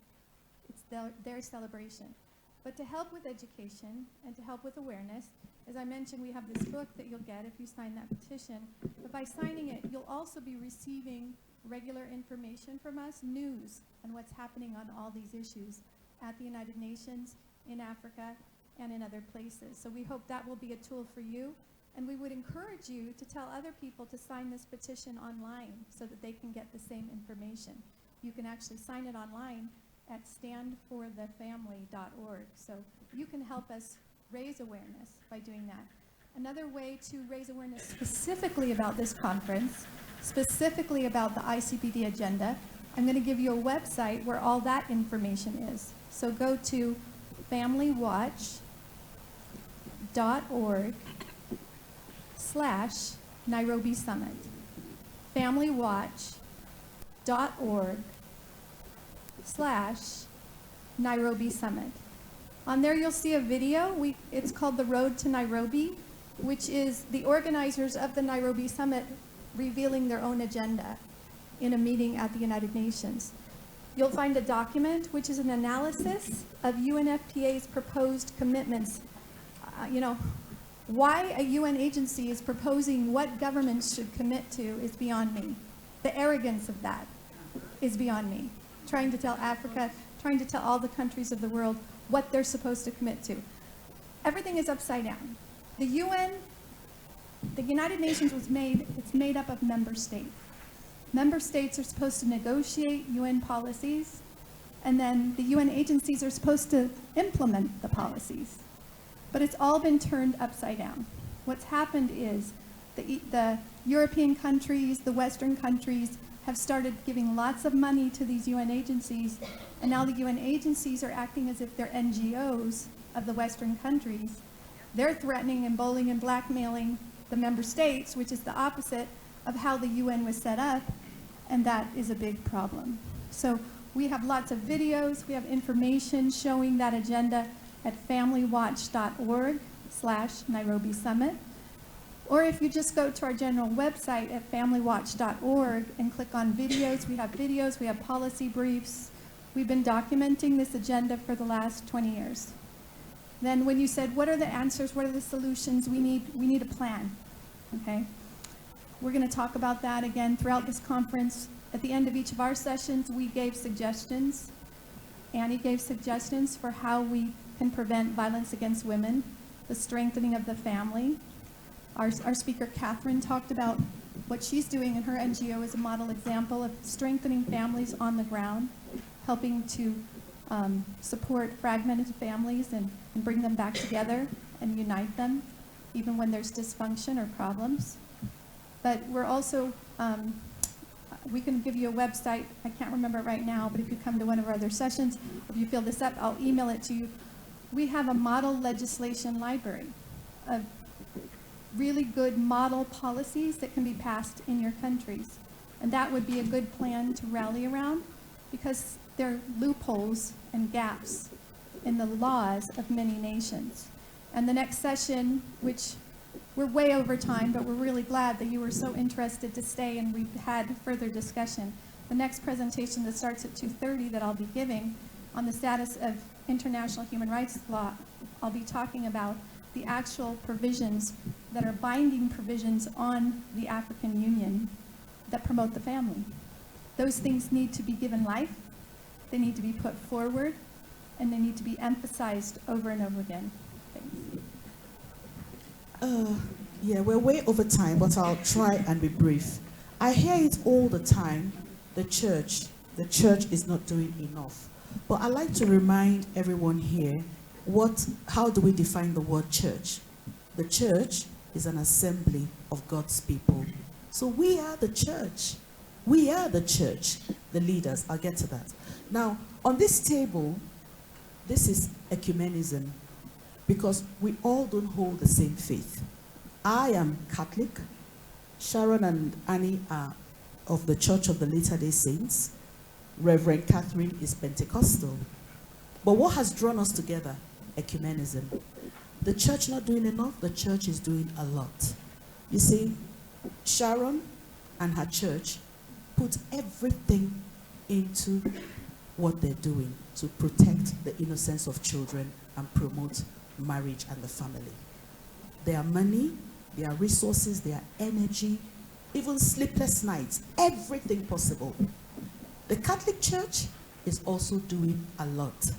It's their celebration. But to help with education and to help with awareness, as I mentioned, we have this book that you'll get if you sign that petition. But by signing it, you'll also be receiving regular information from us, news on what's happening on all these issues at the United Nations, in Africa, and in other places. So we hope that will be a tool for you. And we would encourage you to tell other people to sign this petition online so that they can get the same information. You can actually sign it online at standforthefamily.org. So you can help us raise awareness by doing that. Another way to raise awareness specifically about this conference, specifically about the ICPD agenda, I'm going to give you a website where all that information is. So go to familywatch.org/Nairobi Summit. familywatch.org/Nairobi Summit. On there you'll see a video. It's called The Road to Nairobi, which is the organizers of the Nairobi Summit revealing their own agenda in a meeting at the United Nations. You'll find a document which is an analysis of UNFPA's proposed commitments. Why a UN agency is proposing what governments should commit to is beyond me. The arrogance of that is beyond me. Trying to tell Africa, trying to tell all the countries of the world what they're supposed to commit to. Everything is upside down. The United Nations it's made up of member states. Member states are supposed to negotiate UN policies, and then the UN agencies are supposed to implement the policies. But it's all been turned upside down. What's happened is the European countries, the Western countries, have started giving lots of money to these UN agencies, and now the UN agencies are acting as if they're NGOs of the Western countries. They're threatening and bullying and blackmailing the member states, which is the opposite of how the UN was set up, and that is a big problem. So we have lots of videos, we have information showing that agenda at familywatch.org/Nairobi Summit. Or if you just go to our general website at familywatch.org and click on videos, we have policy briefs. We've been documenting this agenda for the last 20 years. Then when you said, what are the answers, what are the solutions, we need a plan, okay? We're going to talk about that again throughout this conference. At the end of each of our sessions, we gave suggestions. Annie gave suggestions for how we can prevent violence against women, the strengthening of the family. Our speaker, Catherine, talked about what she's doing in her NGO as a model example of strengthening families on the ground, helping to support fragmented families and bring them back together and unite them, even when there's dysfunction or problems. But we're also, we can give you a website, I can't remember it right now, but if you come to one of our other sessions, if you fill this up, I'll email it to you. We have a model legislation library of really good model policies that can be passed in your countries. And that would be a good plan to rally around, because there are loopholes and gaps in the laws of many nations. And the next session, which we're way over time, but we're really glad that you were so interested to stay and we've had further discussion. The next presentation that starts at 2:30 that I'll be giving on the status of international human rights law, I'll be talking about the actual provisions that are binding provisions on the African Union that promote the family. Those things need to be given life, they need to be put forward, and they need to be emphasized over and over again. Thanks. Yeah, we're way over time, but I'll try and be brief. I hear it all the time, the church is not doing enough. But I'd like to remind everyone here, how do we define the word church? The church is an assembly of God's people. So we are the church. We are the church, the leaders. I'll get to that. Now, on this table, this is ecumenism, because we all don't hold the same faith. I am Catholic. Sharon and Annie are of the Church of the Latter-day Saints. Reverend Catherine is Pentecostal. But what has drawn us together? Ecumenism. The church not doing enough, the church is doing a lot. You see, Sharon and her church put everything into what they're doing to protect the innocence of children and promote marriage and the family. Their money, their resources, their energy, even sleepless nights, everything possible. The Catholic Church is also doing a lot.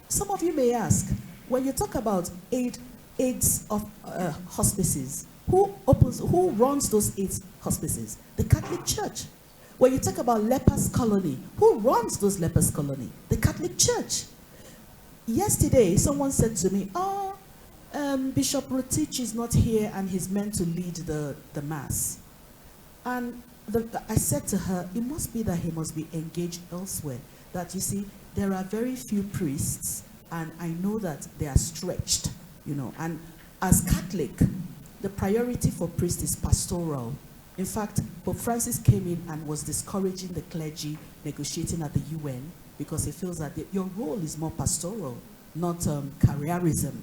Some of you may ask, when you talk about AIDS of hospices, who runs those AIDS hospices? The Catholic Church. When you talk about lepers colony, who runs those lepers colony? The Catholic Church. Yesterday, someone said to me, Bishop Rotich is not here and he's meant to lead the mass. And I said to her, it must be that he must be engaged elsewhere. That you see, there are very few priests, and I know that they are stretched, you know. And as Catholic, the priority for priests is pastoral. In fact, Pope Francis came in and was discouraging the clergy negotiating at the UN because he feels that your role is more pastoral, not careerism,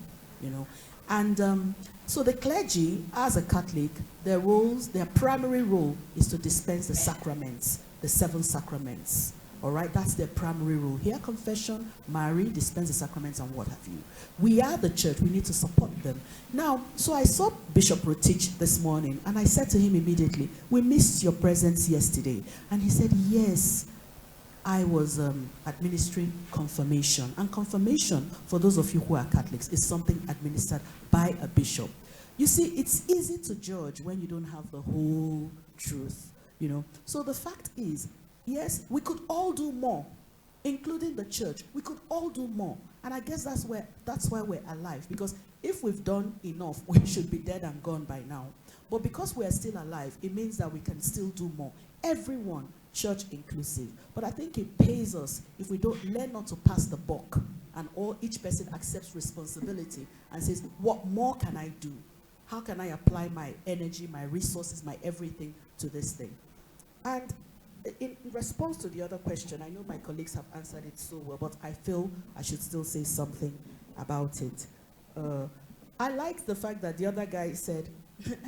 you know. And so the clergy, as a Catholic, their primary role is to dispense the sacraments, the 7 sacraments. All right, that's their primary role. Hear confession, marry, dispense the sacraments, and what have you. We are the church. We need to support them. Now, so I saw Bishop Rotich this morning, and I said to him immediately, we missed your presence yesterday. And he said, yes, I was administering confirmation. And confirmation, for those of you who are Catholics, is something administered by a bishop. You see, it's easy to judge when you don't have the whole truth, you know. So the fact is, yes, we could all do more, including the church. We could all do more. And I guess that's why we're alive. Because if we've done enough, we should be dead and gone by now. But because we're still alive, it means that we can still do more. Everyone, church inclusive. But I think it pays us if we don't learn not to pass the buck and each person accepts responsibility and says, what more can I do? How can I apply my energy, my resources, my everything to this thing? And in response to the other question, I know my colleagues have answered it so well, but I feel I should still say something about it. I like the fact that the other guy said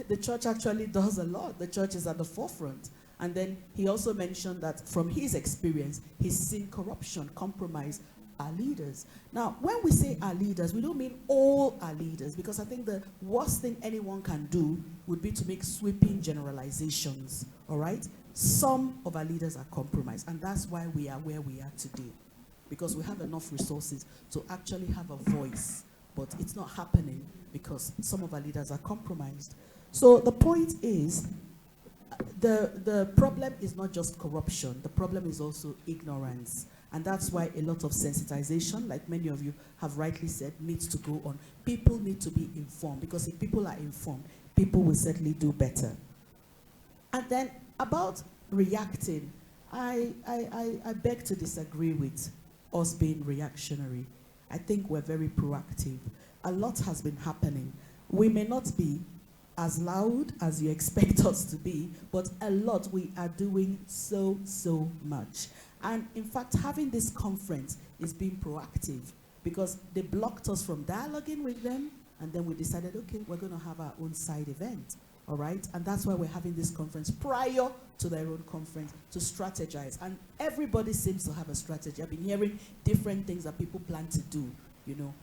the church actually does a lot. The church is at the forefront. And then he also mentioned that from his experience, he's seen corruption, compromise our leaders. Now, when we say our leaders, we don't mean all our leaders, because I think the worst thing anyone can do would be to make sweeping generalizations, all right? Some of our leaders are compromised, and that's why we are where we are today, because we have enough resources to actually have a voice, but it's not happening because some of our leaders are compromised. So the point is, the problem is not just corruption, the problem is also ignorance. And that's why a lot of sensitization, like many of you have rightly said, needs to go on. People need to be informed, because if people are informed, people will certainly do better. And then about reacting, I beg to disagree with us being reactionary. I think we're very proactive. A lot has been happening. We may not be as loud as you expect us to be, but a lot we are doing so much. And in fact, having this conference is being proactive. because they blocked us from dialoguing with them, and then we decided, okay, we're going to have our own side event, all right? And that's why we're having this conference prior to their own conference to strategize. And everybody seems to have a strategy. I've been hearing different things that people plan to do, you know,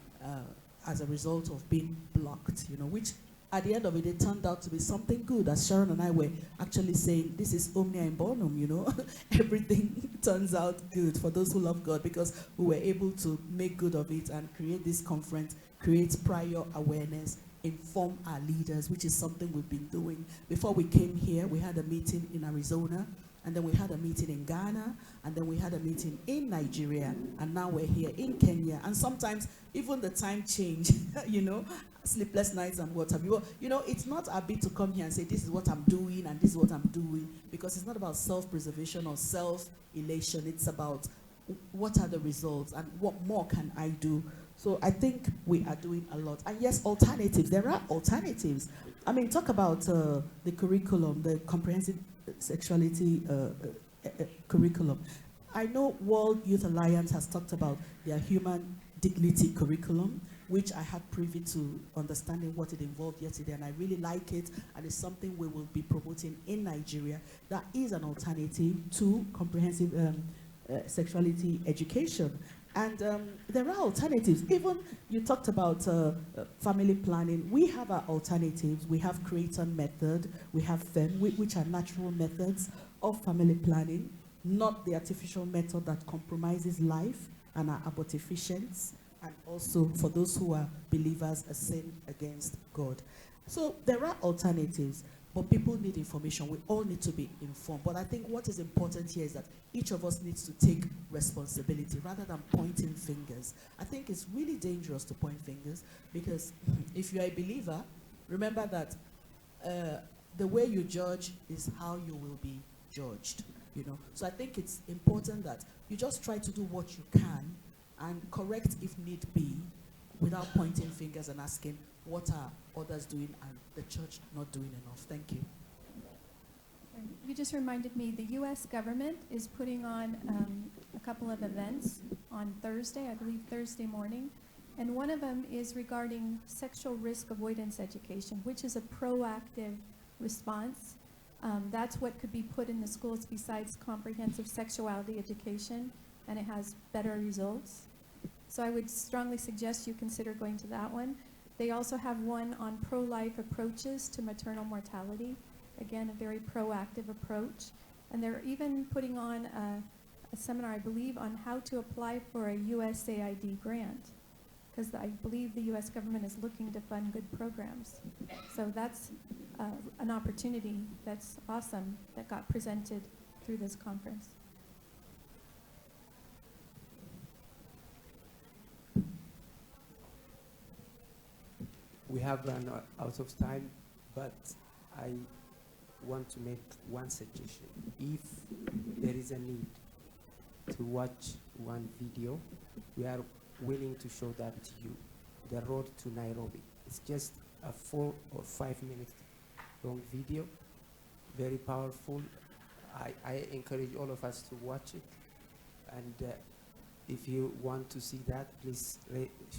as a result of being blocked, you know, which at the end of it, it turned out to be something good. As Sharon and I were actually saying, this is omnia in bonum, you know. Everything turns out good for those who love God, because we were able to make good of it and create this conference, create prior awareness, inform our leaders, which is something we've been doing. Before we came here, we had a meeting in Arizona, and then we had a meeting in Ghana, and then we had a meeting in Nigeria, and now we're here in Kenya. And sometimes even the time change, you know, sleepless nights and what have you. You know, it's not a bit to come here and say, this is what I'm doing and this is what I'm doing, because it's not about self-preservation or self-elation. It's about what are the results and what more can I do. So I think we are doing a lot. And yes, alternatives. There are alternatives. I mean, talk about the curriculum, the comprehensive sexuality curriculum. I know World Youth Alliance has talked about their human dignity curriculum, which I had privy to understanding what it involved yesterday, and I really like it, and it's something we will be promoting in Nigeria. That is an alternative to comprehensive sexuality education. And there are alternatives. Even you talked about family planning. We have our alternatives. We have Creighton method. We have FEM, which are natural methods of family planning, not the artificial method that compromises life and are abortifacient, and also for those who are believers, a sin against God. So there are alternatives, but people need information. We all need to be informed. But I think what is important here is that each of us needs to take responsibility rather than pointing fingers. I think it's really dangerous to point fingers, because if you're a believer, remember that the way you judge is how you will be judged. You know? So I think it's important that you just try to do what you can and correct if need be, without pointing fingers and asking, what are others doing and the church not doing enough? Thank you. You just reminded me, the U.S. government is putting on a couple of events on Thursday, I believe Thursday morning, and one of them is regarding sexual risk avoidance education, which is a proactive response. That's what could be put in the schools besides comprehensive sexuality education, and it has better results. So I would strongly suggest you consider going to that one. They also have one on pro-life approaches to maternal mortality. Again, a very proactive approach. And they're even putting on a seminar, I believe, on how to apply for a USAID grant, because I believe the U.S. government is looking to fund good programs. So that's an opportunity that's awesome that got presented through this conference. We have run out of time, but I want to make one suggestion. If there is a need to watch one video, we are willing to show that to you. The road to Nairobi. It's just a 4 or 5 minute long video, very powerful. I encourage all of us to watch it. And if you want to see that, please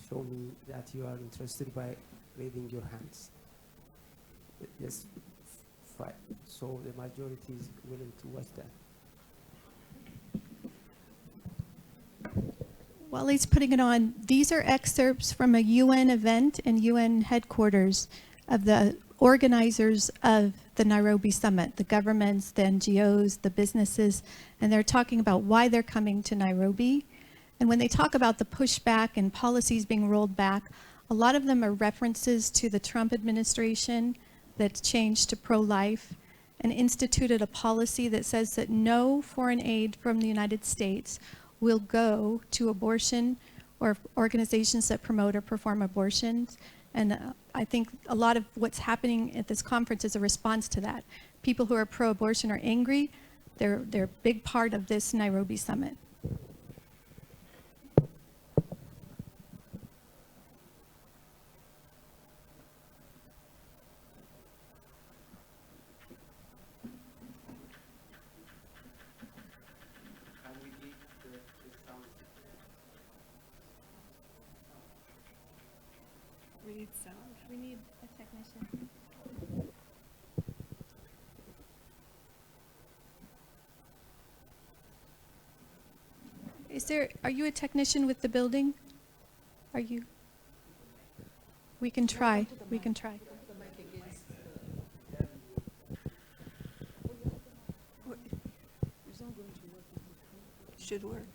show me that you are interested by raising your hands. Yes, fine. So the majority is willing to watch that. While he's putting it on, these are excerpts from a UN event in UN headquarters of the organizers of the Nairobi summit, the governments, the NGOs, the businesses, and they're talking about why they're coming to Nairobi. And when they talk about the pushback and policies being rolled back, a lot of them are references to the Trump administration that changed to pro-life and instituted a policy that says that no foreign aid from the United States will go to abortion or organizations that promote or perform abortions. And I think a lot of what's happening at this conference is a response to that. People who are pro-abortion are angry. They're a big part of this Nairobi summit. need sound. We need a technician. Are you a technician with the building? Are you? We can try. We can try. Should work.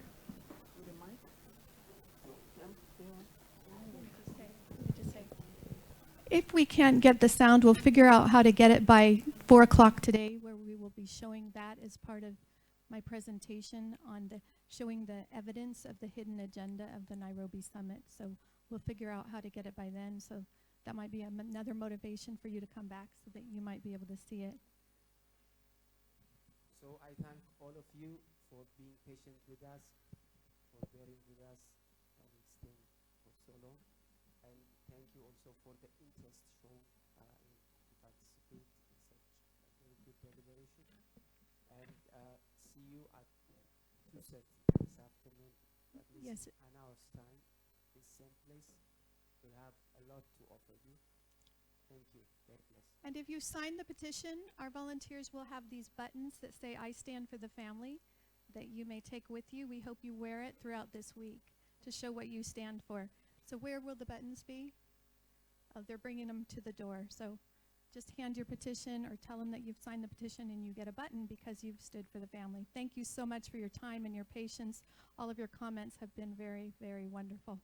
If we can't get the sound, we'll figure out how to get it by 4 o'clock today, where we will be showing that as part of my presentation on showing the evidence of the hidden agenda of the Nairobi Summit. So we'll figure out how to get it by then. So that might be another motivation for you to come back so that you might be able to see it. So I thank all of you for being patient with us, for bearing with us and staying for so long. And thank you also for the interest shown to participate in such a very good deliberation. And see you at 2:30 this afternoon, at least Yes. an hour's time, this same place. We'll have a lot to offer you. Thank you. God bless. And if you sign the petition, our volunteers will have these buttons that say, "I stand for the family," that you may take with you. We hope you wear it throughout this week to show what you stand for. So where will the buttons be? Oh, they're bringing them to the door. So just hand your petition or tell them that you've signed the petition and you get a button because you've stood for the family. Thank you so much for your time and your patience. All of your comments have been very, very wonderful.